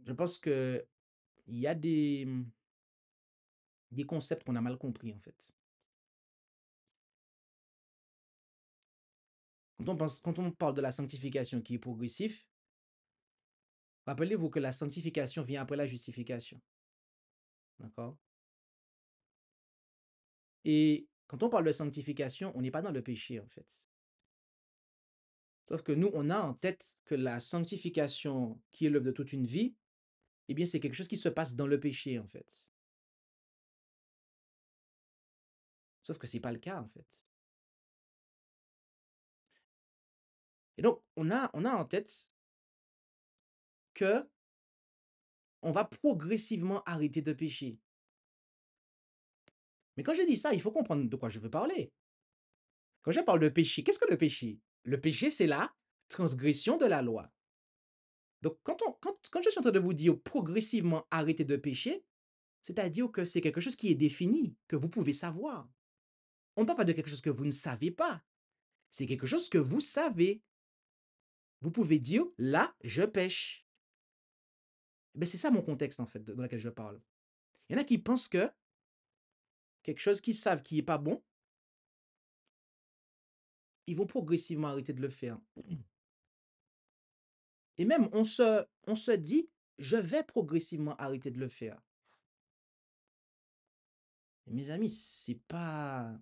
Je pense que il y a des concepts qu'on a mal compris, en fait. Quand on parle de la sanctification qui est progressif, rappelez-vous que la sanctification vient après la justification. D'accord? Et quand on parle de sanctification, on n'est pas dans le péché, en fait. Sauf que nous, on a en tête que la sanctification, qui est l'œuvre de toute une vie, eh bien, c'est quelque chose qui se passe dans le péché, en fait. Sauf que ce n'est pas le cas, en fait. Et donc, on a en tête que on va progressivement arrêter de pécher. Mais quand je dis ça, il faut comprendre de quoi je veux parler. Quand je parle de péché, qu'est-ce que le péché? Le péché, c'est la transgression de la loi. Donc, quand je suis en train de vous dire progressivement arrêter de pécher, c'est-à-dire que c'est quelque chose qui est défini, que vous pouvez savoir. On ne parle pas de quelque chose que vous ne savez pas. C'est quelque chose que vous savez. Vous pouvez dire, là, je pêche. Ben, c'est ça mon contexte, en fait, dans lequel je parle. Il y en a qui pensent que quelque chose qu'ils savent qui n'est pas bon, ils vont progressivement arrêter de le faire. Et même, on se dit, je vais progressivement arrêter de le faire. Et mes amis, c'est pas...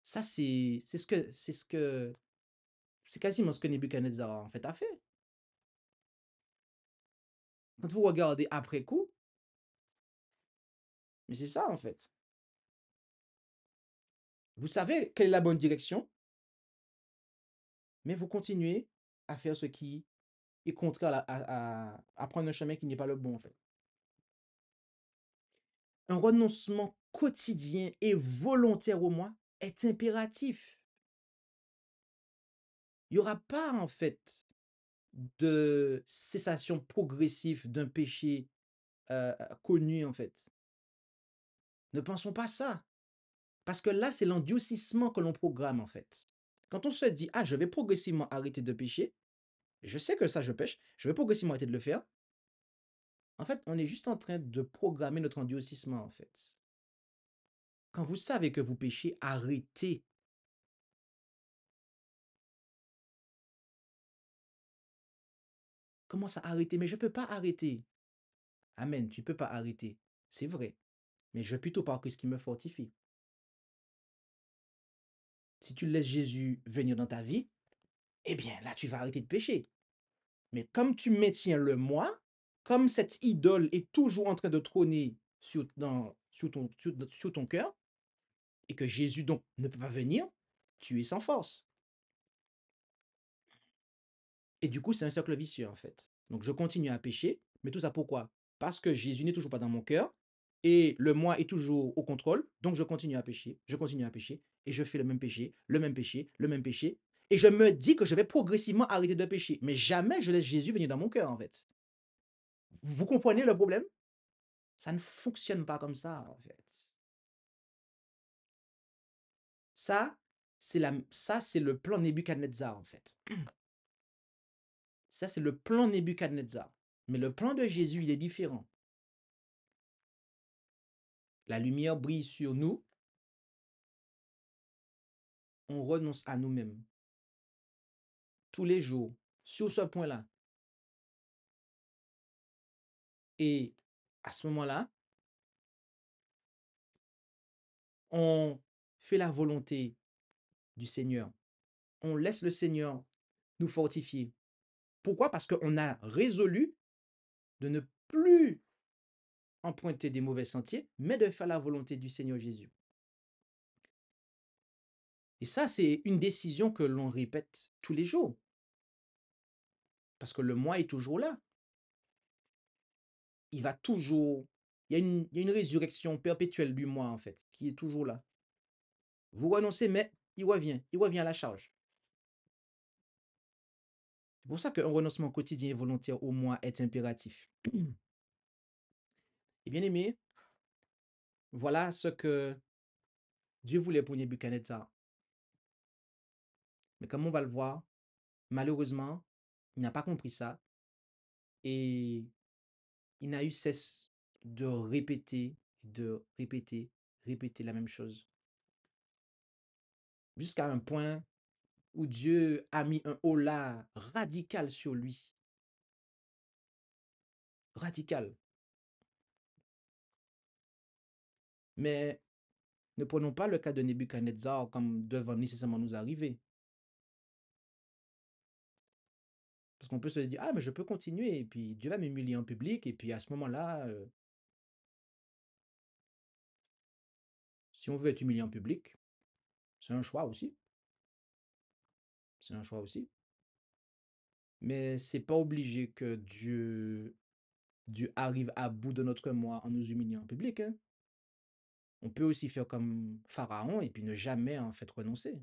Ça, c'est quasiment ce que Nebuchadnezzar, en fait, a fait. Quand vous regardez après coup, mais c'est ça, en fait. Vous savez quelle est la bonne direction, mais vous continuez à faire ce qui est contraire à prendre un chemin qui n'est pas le bon, en fait. Un renoncement quotidien et volontaire au moins est impératif. Il n'y aura pas, en fait, de cessation progressive d'un péché connu, en fait. Ne pensons pas ça. Parce que là, c'est l'endurcissement que l'on programme, en fait. Quand on se dit, ah, je vais progressivement arrêter de pécher, je sais que ça, je pêche, je vais progressivement arrêter de le faire. En fait, on est juste en train de programmer notre endurcissement, en fait. Quand vous savez que vous péchez, arrêtez. Comment ça arrêter? Mais je ne peux pas arrêter. Amen, tu ne peux pas arrêter. C'est vrai. Mais je vais plutôt par ce qui me fortifie. Si tu laisses Jésus venir dans ta vie, eh bien là, tu vas arrêter de pécher. Mais comme tu maintiens le moi, comme cette idole est toujours en train de trôner sur ton cœur, et que Jésus donc ne peut pas venir, tu es sans force. Et du coup, c'est un cercle vicieux en fait. Donc je continue à pécher, mais tout ça pourquoi? Parce que Jésus n'est toujours pas dans mon cœur, et le moi est toujours au contrôle, donc je continue à pécher, et je fais le même péché, le même péché, le même péché, et je me dis que je vais progressivement arrêter de pécher, mais jamais je laisse Jésus venir dans mon cœur en fait. Vous comprenez le problème? Ça ne fonctionne pas comme ça en fait. Ça, c'est le plan Nebuchadnezzar en fait. Ça, c'est le plan Nebuchadnezzar. Mais le plan de Jésus, il est différent. La lumière brille sur nous, on renonce à nous-mêmes tous les jours sur ce point-là. Et à ce moment-là, on fait la volonté du Seigneur. On laisse le Seigneur nous fortifier. Pourquoi? Parce qu'on a résolu de ne plus emprunter des mauvais sentiers, mais de faire la volonté du Seigneur Jésus. Et ça, c'est une décision que l'on répète tous les jours. Parce que le moi est toujours là. Il va toujours... il y a une résurrection perpétuelle du moi, en fait, qui est toujours là. Vous renoncez, mais il revient à la charge. C'est pour ça qu'un renoncement quotidien et volontaire au moi est impératif. Et bien aimé, voilà ce que Dieu voulait pour Nebuchadnezzar. Mais comme on va le voir, malheureusement, il n'a pas compris ça et il n'a eu cesse de répéter, répéter la même chose. Jusqu'à un point où Dieu a mis un holà radical sur lui. Radical. Mais ne prenons pas le cas de Nebuchadnezzar comme devant nécessairement nous arriver. Parce qu'on peut se dire, ah, mais je peux continuer, et puis Dieu va m'humilier en public, et puis à ce moment-là, si on veut être humilié en public, c'est un choix aussi. C'est un choix aussi. Mais c'est pas obligé que Dieu arrive à bout de notre moi en nous humiliant en public, hein. On peut aussi faire comme Pharaon et puis ne jamais en fait renoncer.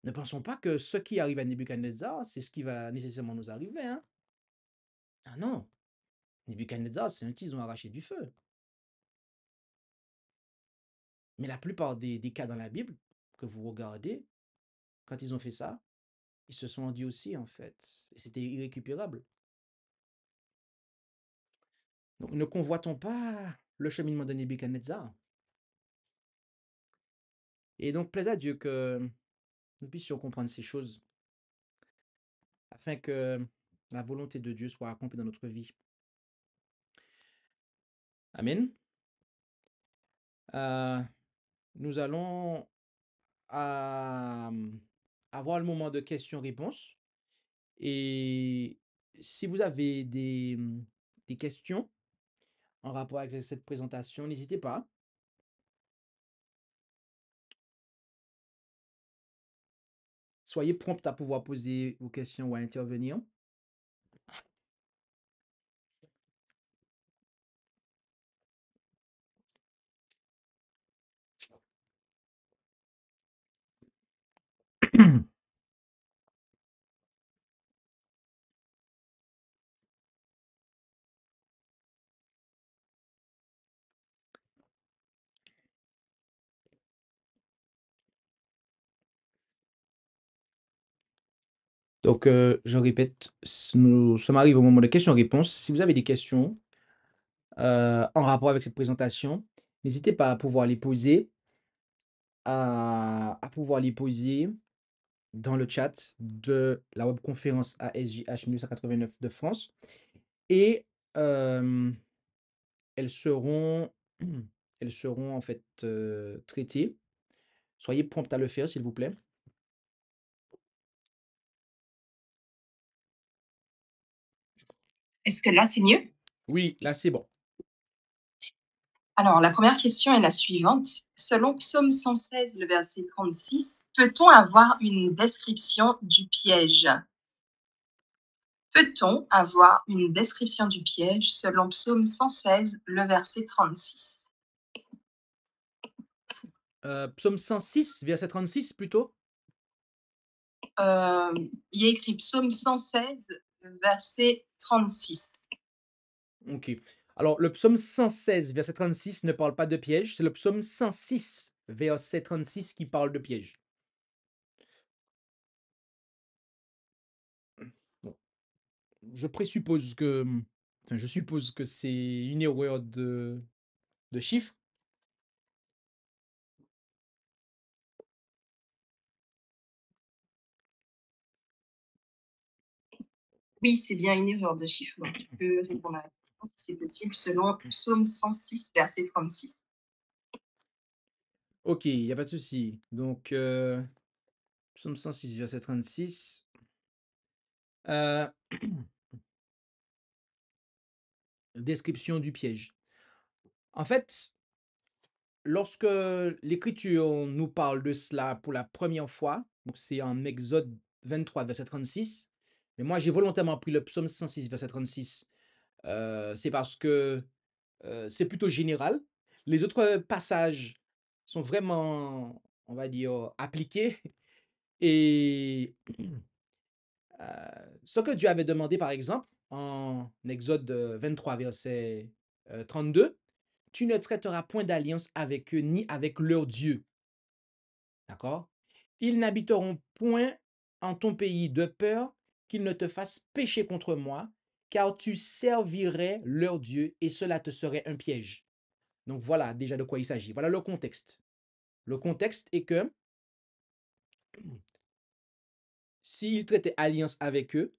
Ne pensons pas que ce qui arrive à Nebuchadnezzar, c'est ce qui va nécessairement nous arriver, hein. Ah non, Nebuchadnezzar, c'est un tison arraché du feu. Mais la plupart des cas dans la Bible que vous regardez, quand ils ont fait ça, ils se sont rendus aussi, en fait. Et c'était irrécupérable. Donc ne convoitons pas le cheminement de Nebuchadnezzar. Et donc, plaise à Dieu que nous puissions comprendre ces choses afin que la volonté de Dieu soit accomplie dans notre vie. Amen. Nous allons avoir le moment de questions-réponses. Et si vous avez des questions en rapport avec cette présentation, n'hésitez pas. Soyez prompt à pouvoir poser vos questions ou à intervenir. Donc, je répète, nous sommes arrivés au moment de questions-réponses. Si vous avez des questions en rapport avec cette présentation, n'hésitez pas à pouvoir les poser, dans le chat de la webconférence ASJH 1989 de France et elles seront, elles seront en fait traitées. Soyez prompt à le faire, s'il vous plaît. Est-ce que là, c'est mieux? Oui, là, c'est bon. Alors, la première question est la suivante. Selon Psaume 116, le verset 36, peut-on avoir une description du piège? Peut-on avoir une description du piège selon Psaume 116, le verset 36? Psaume 106, verset 36 plutôt. Il y a écrit Psaume 116, verset 36. OK. Alors, le psaume 116, verset 36 ne parle pas de piège, c'est le psaume 106, verset 36 qui parle de piège. Bon, je présuppose que, enfin, je suppose que c'est une erreur de chiffres. Oui, c'est bien une erreur de chiffre. Donc, tu peux répondre à la question si c'est possible selon Psaume 106, verset 36. OK, il y a pas de souci. Donc, psaume 106, verset 36. Heu, description du piège. En fait, lorsque l'Écriture nous parle de cela pour la première fois, donc c'est en Exode 23, verset 36, mais moi j'ai volontairement pris le psaume 106, verset 36, c'est parce que c'est plutôt général. Les autres passages sont vraiment, on va dire, appliqués. Et ce que Dieu avait demandé, par exemple, en Exode 23, verset 32, tu ne traiteras point d'alliance avec eux ni avec leurs dieux. D'accord? Ils n'habiteront point en ton pays de peur qu'ils ne te fassent pécher contre moi, car tu servirais leur Dieu et cela te serait un piège. Donc voilà déjà de quoi il s'agit. Voilà le contexte. Le contexte est que s'ils traitaient alliance avec eux,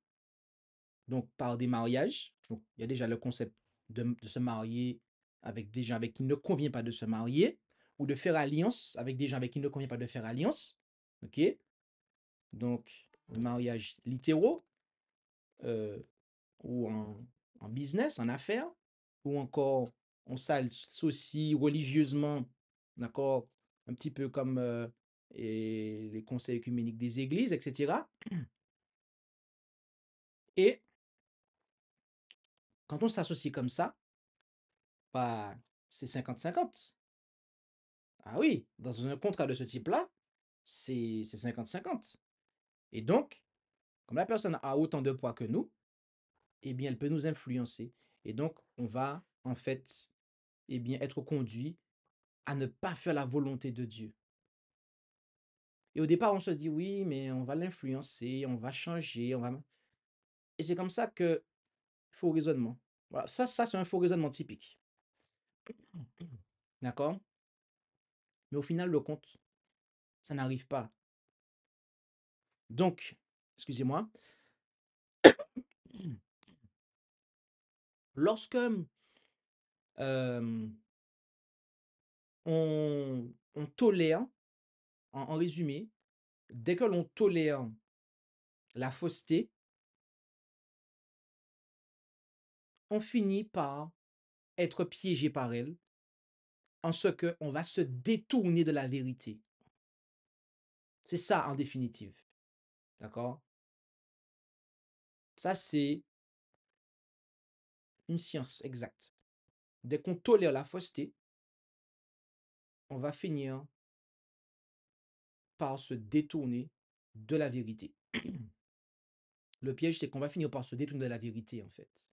donc par des mariages, donc il y a déjà le concept de se marier avec des gens avec qui il ne convient pas de se marier, ou de faire alliance avec des gens avec qui il ne convient pas de faire alliance. OK? Donc, mariage littéraux, euh, ou en business, en affaires, ou encore on s'associe religieusement, d'accord, un petit peu comme et les conseils œcuméniques des églises, etc. Et quand on s'associe comme ça, bah, c'est 50-50. Ah oui, dans un contrat de ce type-là, c'est 50-50. Et donc, comme la personne a autant de poids que nous, eh bien, elle peut nous influencer. Et donc, on va, en fait, eh bien, être conduit à ne pas faire la volonté de Dieu. Et au départ, on se dit, oui, mais on va l'influencer, on va changer, on va... Et c'est comme ça que faux raisonnement. Voilà, ça c'est un faux raisonnement typique. D'accord? Mais au final, le compte, ça n'arrive pas. Donc, excusez-moi, lorsque euh, on tolère, en résumé, dès que l'on tolère la fausseté, on finit par être piégé par elle, en ce qu'on va se détourner de la vérité. C'est ça en définitive. D'accord? Ça, c'est une science exacte. Dès qu'on tolère la fausseté, on va finir par se détourner de la vérité. Le piège, c'est qu'on va finir par se détourner de la vérité, en fait.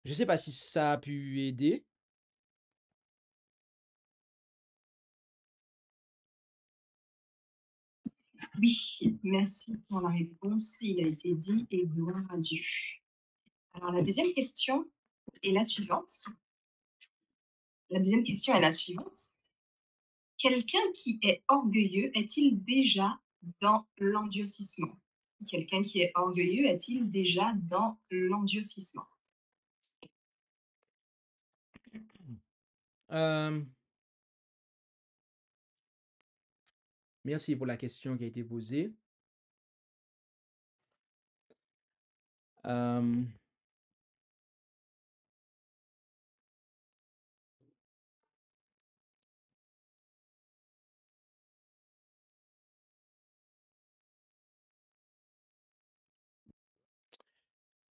Je ne sais pas si ça a pu aider. Oui, merci pour la réponse. Il a été dit et gloire à Dieu. Alors, la deuxième question est la suivante. La deuxième question est la suivante. Quelqu'un qui est orgueilleux est-il déjà dans l'endurcissement? Quelqu'un qui est orgueilleux est-il déjà dans l'endurcissement? Euh, Merci pour la question qui a été posée. Euh,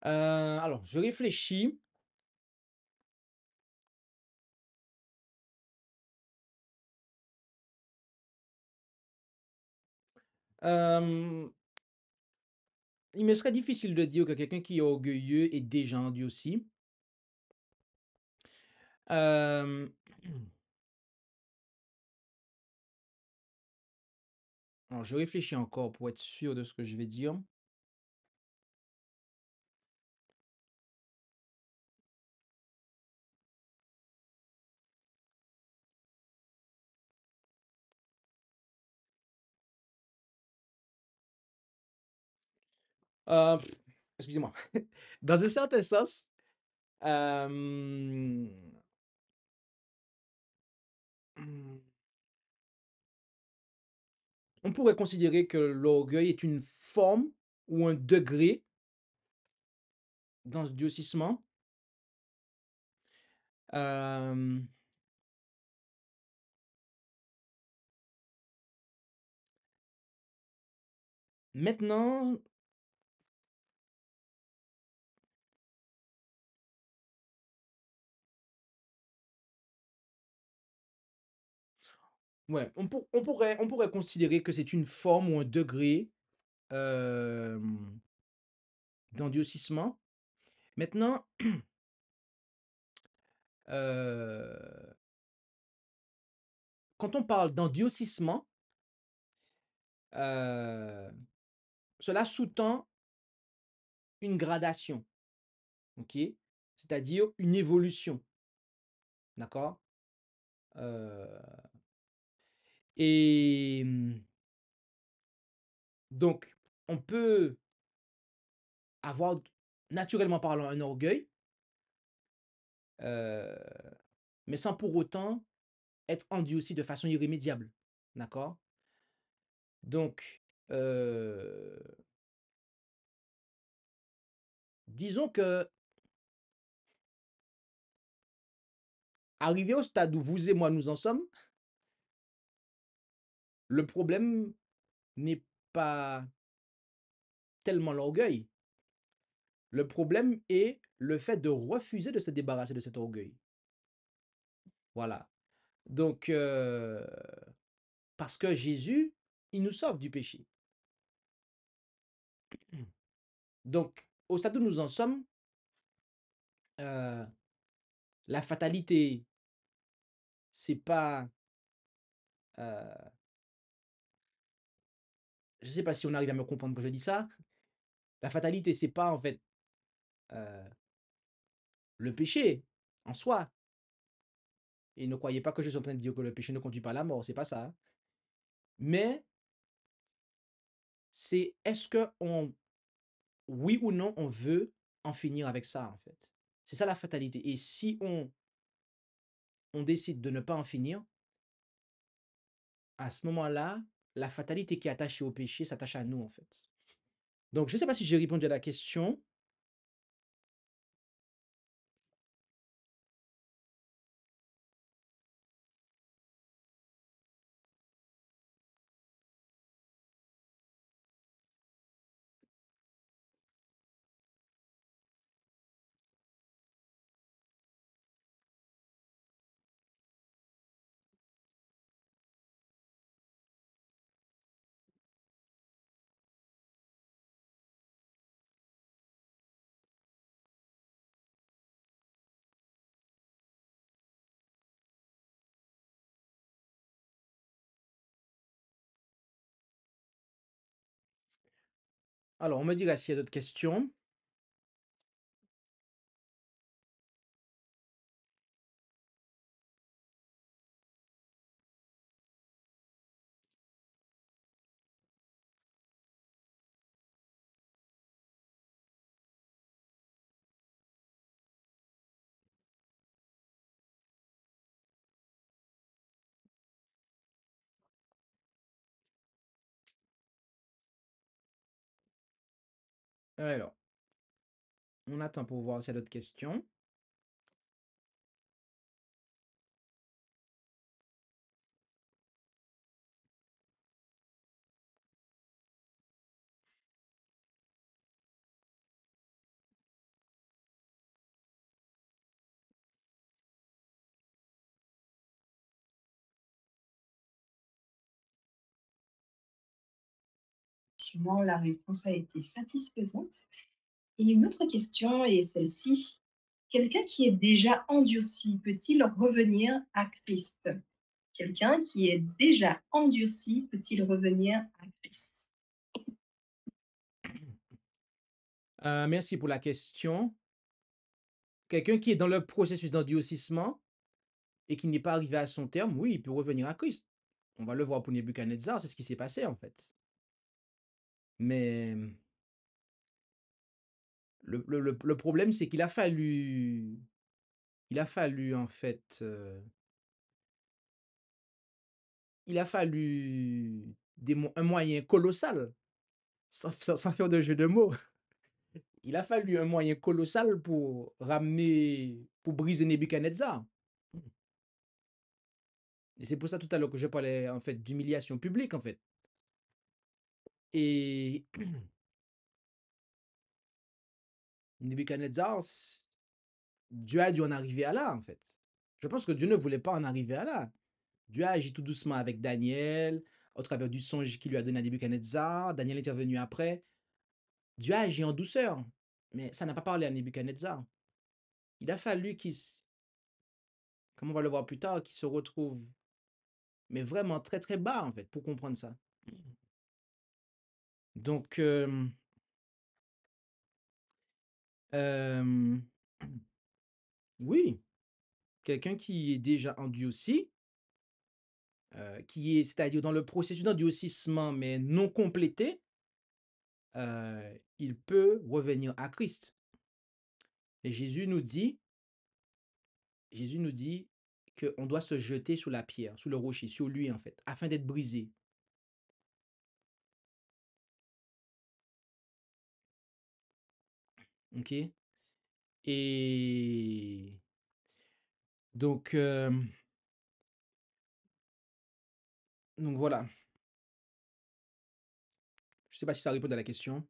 alors, je réfléchis. Euh, il me serait difficile de dire que quelqu'un qui est orgueilleux est déjà endurci. Euh, alors, je réfléchis encore pour être sûr de ce que je vais dire. Euh, Excusez-moi. Dans un certain sens, euh, on pourrait considérer que l'orgueil est une forme ou un degré d'endurcissement. Euh, Maintenant, ouais, on pourrait considérer que c'est une forme ou un degré euh, d'endurcissement. Maintenant, euh, quand on parle d'endurcissement, euh, cela sous-tend une gradation, ok? C'est-à-dire une évolution, d'accord? Euh, et donc, on peut avoir, naturellement parlant, un orgueil, euh, mais sans pour autant être endurci de façon irrémédiable, d'accord? Donc, disons que arrivé au stade où vous et moi nous en sommes, le problème n'est pas tellement l'orgueil. Le problème est le fait de refuser de se débarrasser de cet orgueil. Voilà. Donc, parce que Jésus, il nous sauve du péché. Donc, au stade où nous en sommes, euh, la fatalité, c'est pas, euh, je sais pas si on arrive à me comprendre quand je dis ça. La fatalité, c'est pas en fait euh, le péché en soi. Et ne croyez pas que je suis en train de dire que le péché ne conduit pas à la mort, c'est pas ça. Mais c'est est-ce que on, oui ou non, on veut en finir avec ça en fait. C'est ça la fatalité. Et si on décide de ne pas en finir, à ce moment-là, la fatalité qui est attachée au péché s'attache à nous en fait. Donc je ne sais pas si j'ai répondu à la question. Alors, on me dira s'il y a d'autres questions. Alors, on attend pour voir s'il y a d'autres questions. Effectivement, la réponse a été satisfaisante. Et une autre question est celle-ci. Quelqu'un qui est déjà endurci peut-il revenir à Christ? Quelqu'un qui est déjà endurci peut-il revenir à Christ? Merci pour la question. Quelqu'un qui est dans le processus d'endurcissement et qui n'est pas arrivé à son terme, oui, il peut revenir à Christ. On va le voir pour Nebuchadnezzar, c'est ce qui s'est passé en fait. Mais le problème, c'est il a fallu en fait, il a fallu un moyen colossal, sans faire de jeu de mots. Il a fallu un moyen colossal pour briser Nebuchadnezzar. Et c'est pour ça tout à l'heure que je parlais en fait d'humiliation publique en fait. Et Nebuchadnezzar, Dieu a dû en arriver à là en fait. Je pense que Dieu ne voulait pas en arriver à là. Dieu a agi tout doucement avec Daniel, au travers du songe qu'il lui a donné à Nebuchadnezzar. Daniel est intervenu après. Dieu a agi en douceur, mais ça n'a pas parlé à Nebuchadnezzar. Il a fallu comme on va le voir plus tard, qu'il se retrouve, mais vraiment très très bas en fait, pour comprendre ça. Donc, euh, oui, quelqu'un qui est déjà endurci, qui est, c'est-à-dire dans le processus d'endurcissement, mais non complété, il peut revenir à Christ. Et Jésus nous dit qu'on doit se jeter sous la pierre, sous le rocher, sur lui en fait, afin d'être brisé. Ok? Et donc, voilà. Je sais pas si ça répond à la question.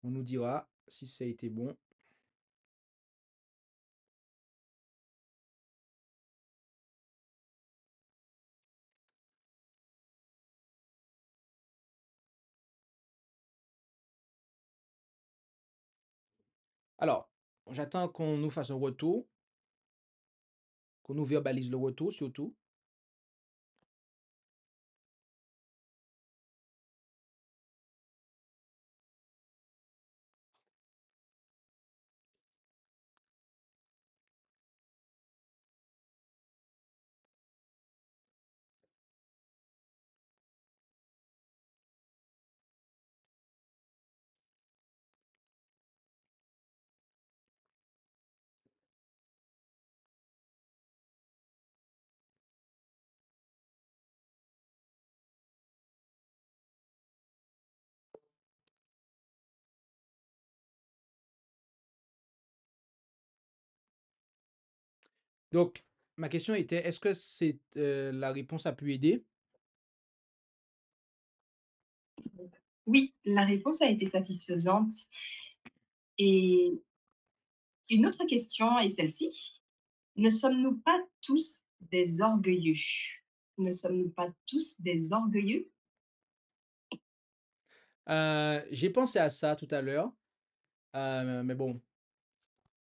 On nous dira si ça a été bon. Alors, j'attends qu'on nous fasse un retour, qu'on nous verbalise le retour surtout. Donc, ma question était, est-ce que la réponse a pu aider? Oui, la réponse a été satisfaisante. Et une autre question est celle-ci. Ne sommes-nous pas tous des orgueilleux? Ne sommes-nous pas tous des orgueilleux? J'ai pensé à ça tout à l'heure, mais bon,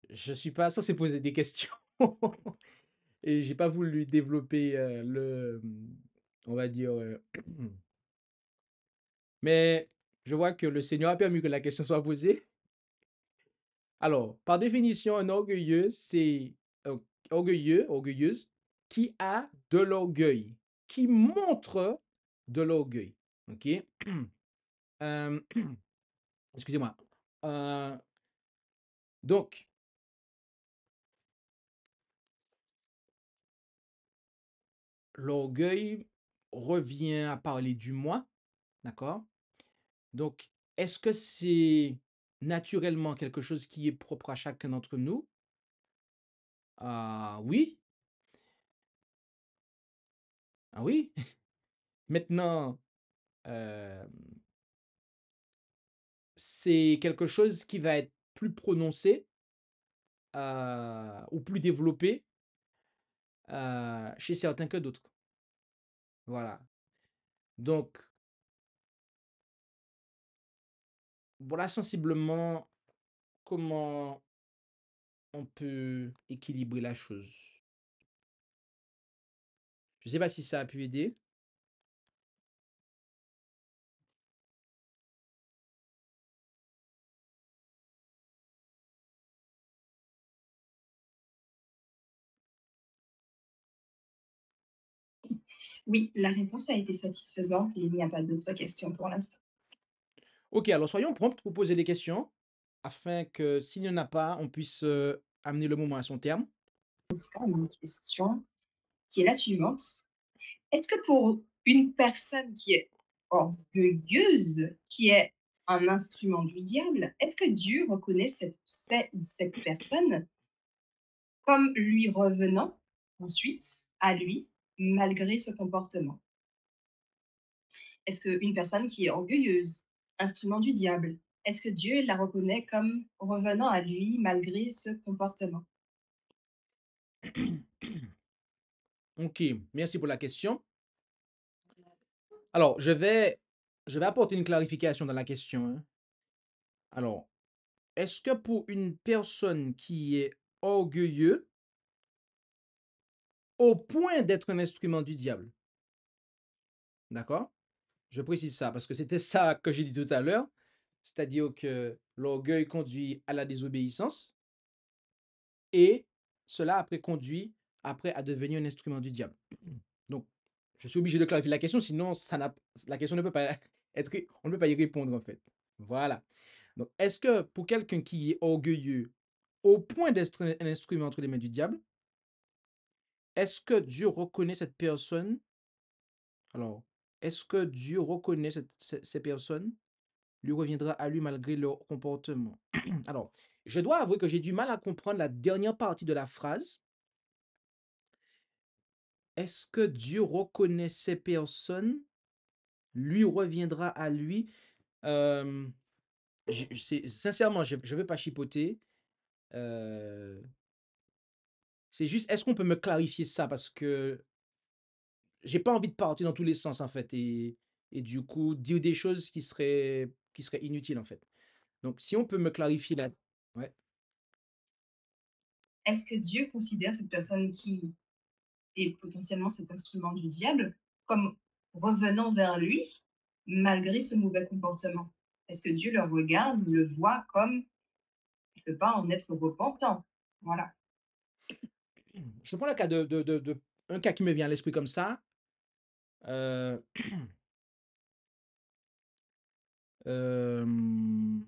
je suis pas censé poser des questions et j'ai pas voulu développer, on va dire, mais je vois que le Seigneur a permis que la question soit posée. Alors, par définition, un orgueilleux, c'est un orgueilleux, orgueilleuse qui a de l'orgueil, qui montre de l'orgueil. OK? Hem, excusez-moi. Heu, donc l'orgueil revient à parler du moi, d'accord? Donc, est-ce que c'est naturellement quelque chose qui est propre à chacun d'entre nous? Ah oui, ah oui. Maintenant, hem, c'est quelque chose qui va être plus prononcé, ou plus développé, chez certains que d'autres. Voilà. Donc, voilà sensiblement comment on peut équilibrer la chose. Je ne sais pas si ça a pu aider. Oui, la réponse a été satisfaisante et il n'y a pas d'autres questions pour l'instant. OK, alors soyons prompts pour poser des questions afin que s'il n'y en a pas, on puisse, amener le moment à son terme. Quand même une question qui est la suivante. Est-ce que pour une personne qui est orgueilleuse, qui est un instrument du diable, est-ce que Dieu reconnaît cette personne comme lui revenant ensuite à lui, malgré ce comportement? Est-ce qu'une personne qui est orgueilleuse, instrument du diable, est-ce que Dieu la reconnaît comme revenant à lui malgré ce comportement? OK, merci pour la question. Alors, je vais apporter une clarification dans la question, hein. Alors, est-ce que pour une personne qui est orgueilleux au point d'être un instrument du diable? D'accord? Je précise ça parce que c'était ça que j'ai dit tout à l'heure, c'est-à-dire que l'orgueil conduit à la désobéissance et cela après conduit après à devenir un instrument du diable. Donc, je suis obligé de clarifier la question, sinon la question ne peut pas être, on ne peut pas y répondre en fait. Voilà. Donc, est-ce que pour quelqu'un qui est orgueilleux au point d'être un instrument entre les mains du diable, est-ce que Dieu reconnaît cette personne? Alors, est-ce que Dieu reconnaît ces personnes? Lui reviendra à lui malgré leur comportement. Alors, je dois avouer que j'ai du mal à comprendre la dernière partie de la phrase. Est-ce que Dieu reconnaît ces personnes? Lui reviendra à lui. Euh, Sincèrement, je ne veux pas chipoter. Euh, c'est juste, est-ce qu'on peut me clarifier ça? Parce que j'ai pas envie de partir dans tous les sens, en fait. Et du coup, dire des choses qui seraient inutiles, en fait. Donc, si on peut me clarifier là. Ouais. Est-ce que Dieu considère cette personne qui est potentiellement cet instrument du diable comme revenant vers lui malgré ce mauvais comportement? Est-ce que Dieu le regarde, le voit comme il ne peut pas en être repentant? Voilà. Je prends le cas un cas qui me vient à l'esprit comme ça. Euh, on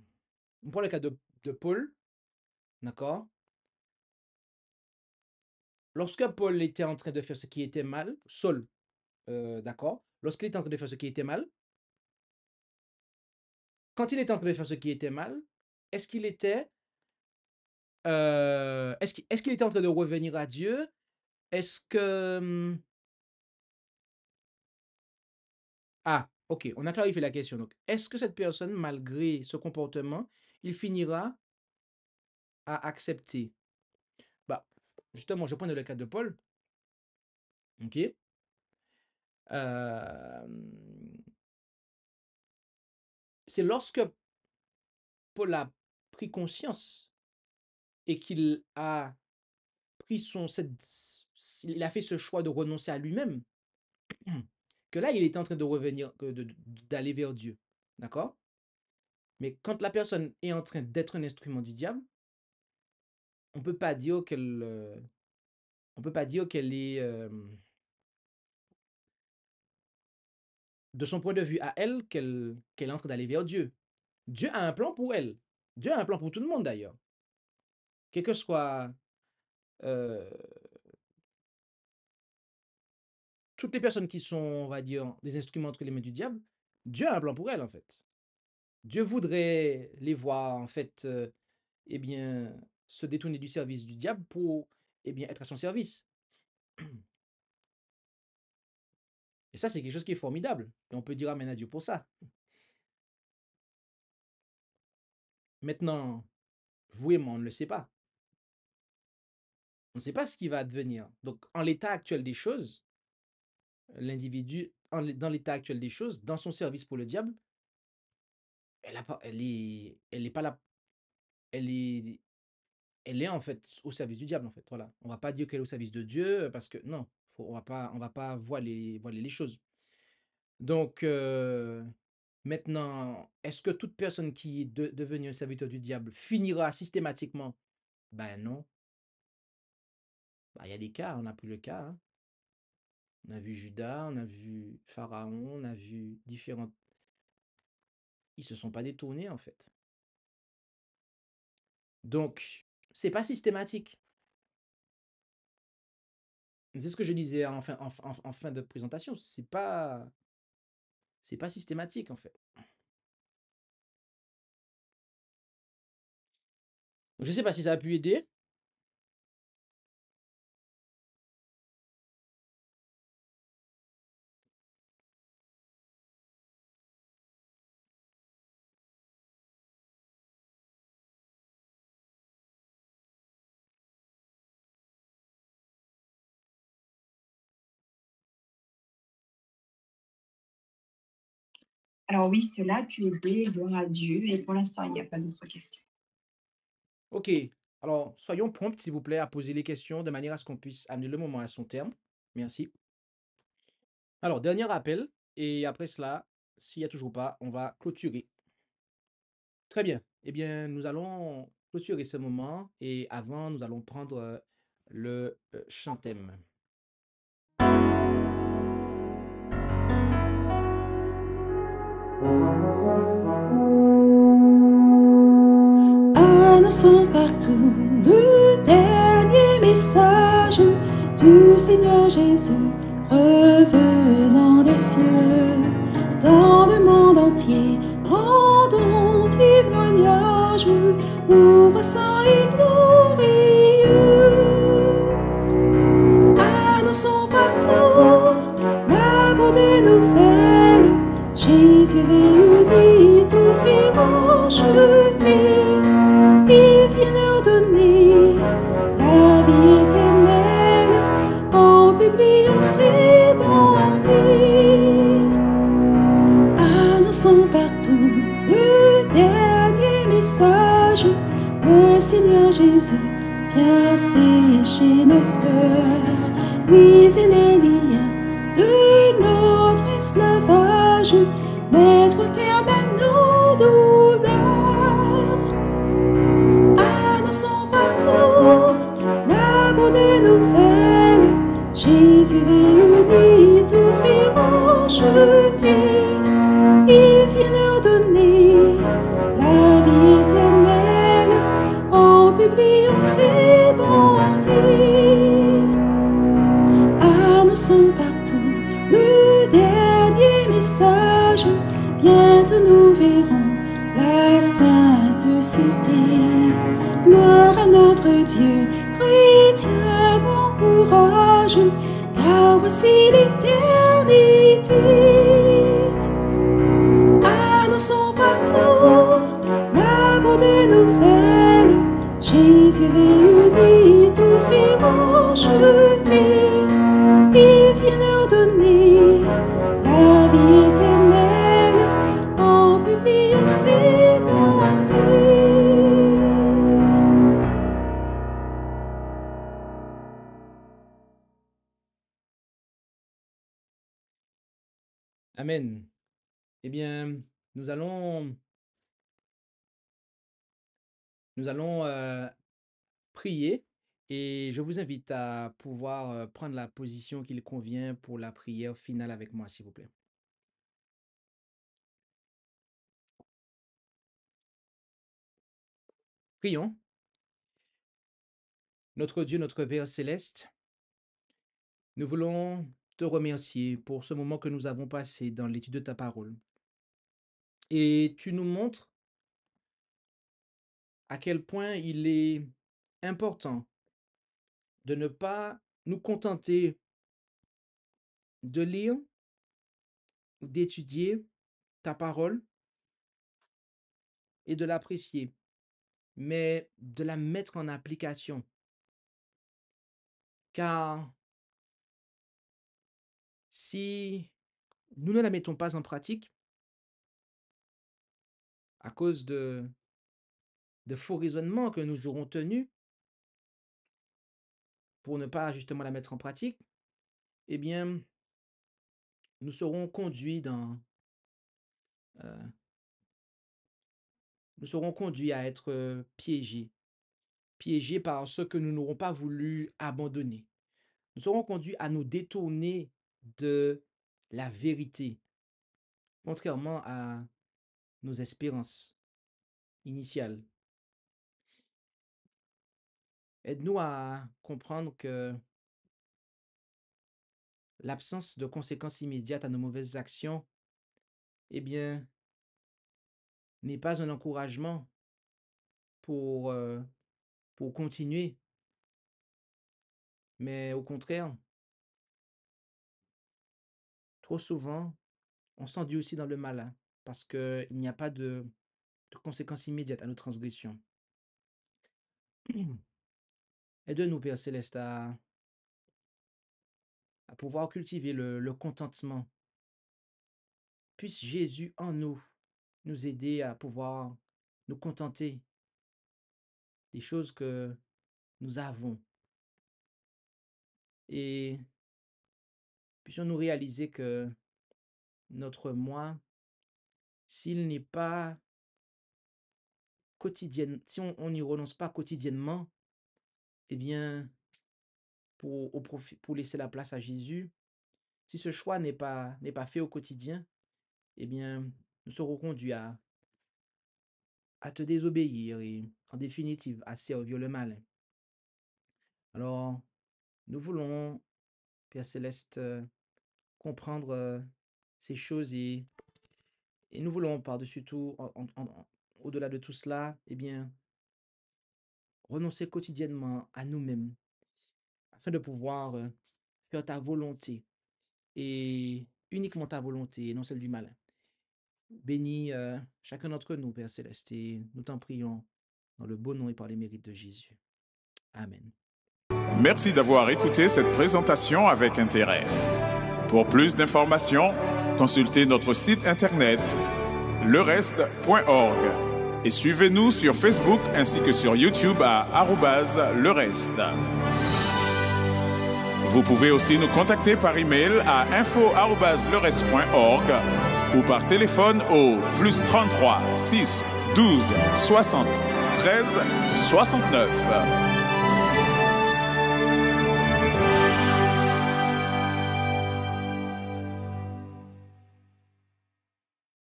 prend le cas de Paul, d'accord? Lorsque Paul était en train de faire ce qui était mal, Saul, d'accord? Lorsqu'il était en train de faire ce qui était mal, quand il était en train de faire ce qui était mal, est-ce qu'il était, est-ce qu'il était en train de revenir à Dieu? Est-ce que, ah, ok, on a clarifié la question. Donc, est-ce que cette personne, malgré ce comportement, il finira à accepter? Bah, justement, je prends le cas de Paul. OK? Euh, c'est lorsque Paul a pris conscience et qu'il a pris il a fait ce choix de renoncer à lui-même, que là, il était en train de revenir, d'aller vers Dieu. D'accord? Mais quand la personne est en train d'être un instrument du diable, on peut pas dire on peut pas dire qu'elle est, de son point de vue à elle, qu'elle est en train d'aller vers Dieu. Dieu a un plan pour elle. Dieu a un plan pour tout le monde d'ailleurs. Quel que soit euh, toutes les personnes qui sont, on va dire, des instruments entre les mains du diable, Dieu a un plan pour elles en fait. Dieu voudrait les voir en fait, eh bien, se détourner du service du diable pour, eh bien, être à son service. Et ça, c'est quelque chose qui est formidable. Et on peut dire amen à Dieu pour ça. Maintenant, vous et moi, on ne le sait pas. On ne sait pas ce qui va advenir. Donc, en l'état actuel des choses, l'individu, dans l'état actuel des choses, dans son service pour le diable, elle est pas là, elle est en fait au service du diable en fait. Voilà. On va pas dire qu'elle est au service de Dieu parce que non, on va pas voiler les choses. Donc maintenant, est-ce que toute personne qui est devenue un serviteur du diable finira systématiquement? Ben non. Ben, il y a des cas, on a pris le cas. Hein. On a vu Judas, on a vu Pharaon, on a vu différents. Ils se sont pas détournés en fait. Donc, c'est pas systématique. C'est ce que je disais en fin de présentation. C'est pas systématique en fait. Je ne sais pas si ça a pu aider. Alors oui, cela a pu aider, gloire à Dieu. Et pour l'instant, il n'y a pas d'autres questions. Ok. Alors, soyons prompts, s'il vous plaît, à poser les questions de manière à ce qu'on puisse amener le moment à son terme. Merci. Alors, dernier appel. Et après cela, s'il n'y a toujours pas, on va clôturer. Très bien. Eh bien, nous allons clôturer ce moment. Et avant, nous allons prendre le chant-thème. Annonçons partout le dernier message du Seigneur Jésus revenant des cieux. Dans le monde entier, rendons témoignage au roi saint et glorieux. Annonçons partout la bonne nouvelle. Jésus réunit tous ses rachetés. Il vient leur donner la vie éternelle en publiant ses bontés. Annonçons partout le dernier message. Le Seigneur Jésus vient sécher nos pleurs, briser les liens de notre esclavage, mettre un terme à nos douleurs. Annonçons partout la bonne nouvelle. Jésus réunit tous ses rachetés. Il vient leur donner la vie éternelle en publiant ses bontés. Annonçons partout le dernier message. Bientôt nous verrons la sainte cité. Gloire à notre Dieu, chrétien, bon courage, car voici l'éternité. Annonçons partout la bonne nouvelle. Jésus réunit tous iront jeter. Il vient leur donner la vie éternelle en publiant ses bontés. Amen. Eh bien, nous allons prier et je vous invite à pouvoir prendre la position qu'il convient pour la prière finale avec moi, s'il vous plaît. Prions. Notre Dieu, notre Père céleste, nous voulons te remercier pour ce moment que nous avons passé dans l'étude de ta parole. Et tu nous montres à quel point il est important de ne pas nous contenter de lire, d'étudier ta parole et de l'apprécier, mais de la mettre en application. Car si nous ne la mettons pas en pratique, à cause de faux raisonnements que nous aurons tenus pour ne pas justement la mettre en pratique, eh bien, nous serons conduits à être piégés par ce que nous n'aurons pas voulu abandonner. Nous serons conduits à nous détourner de la vérité, contrairement à nos espérances initiales. Aide-nous à comprendre que l'absence de conséquences immédiates à nos mauvaises actions, eh bien, n'est pas un encouragement pour continuer, mais au contraire, trop souvent, on s'enduit aussi dans le malin parce qu'il n'y a pas de conséquences immédiates à nos transgressions. Aide-nous, Père Céleste, à pouvoir cultiver le contentement. Puisse Jésus en nous aider à pouvoir nous contenter des choses que nous avons. Et puissions-nous réaliser que notre moi, s'il n'est pas quotidien, si on n'y renonce pas quotidiennement, eh bien, pour laisser la place à Jésus, si ce choix n'est pas fait au quotidien, eh bien, nous serons conduits à te désobéir et, en définitive, à servir le malin. Alors, nous voulons, Père Céleste, comprendre ces choses et nous voulons, par-dessus tout, au-delà de tout cela, eh bien, renoncer quotidiennement à nous-mêmes afin de pouvoir faire ta volonté et uniquement ta volonté et non celle du malin. Bénis chacun d'entre nous, Père Céleste, et nous t'en prions dans le beau nom et par les mérites de Jésus. Amen. Merci d'avoir écouté cette présentation avec intérêt. Pour plus d'informations, consultez notre site internet lereste.org et suivez-nous sur Facebook ainsi que sur YouTube à @lereste. Vous pouvez aussi nous contacter par email à info@lereste.org ou par téléphone au +33 6 12 60 13 69.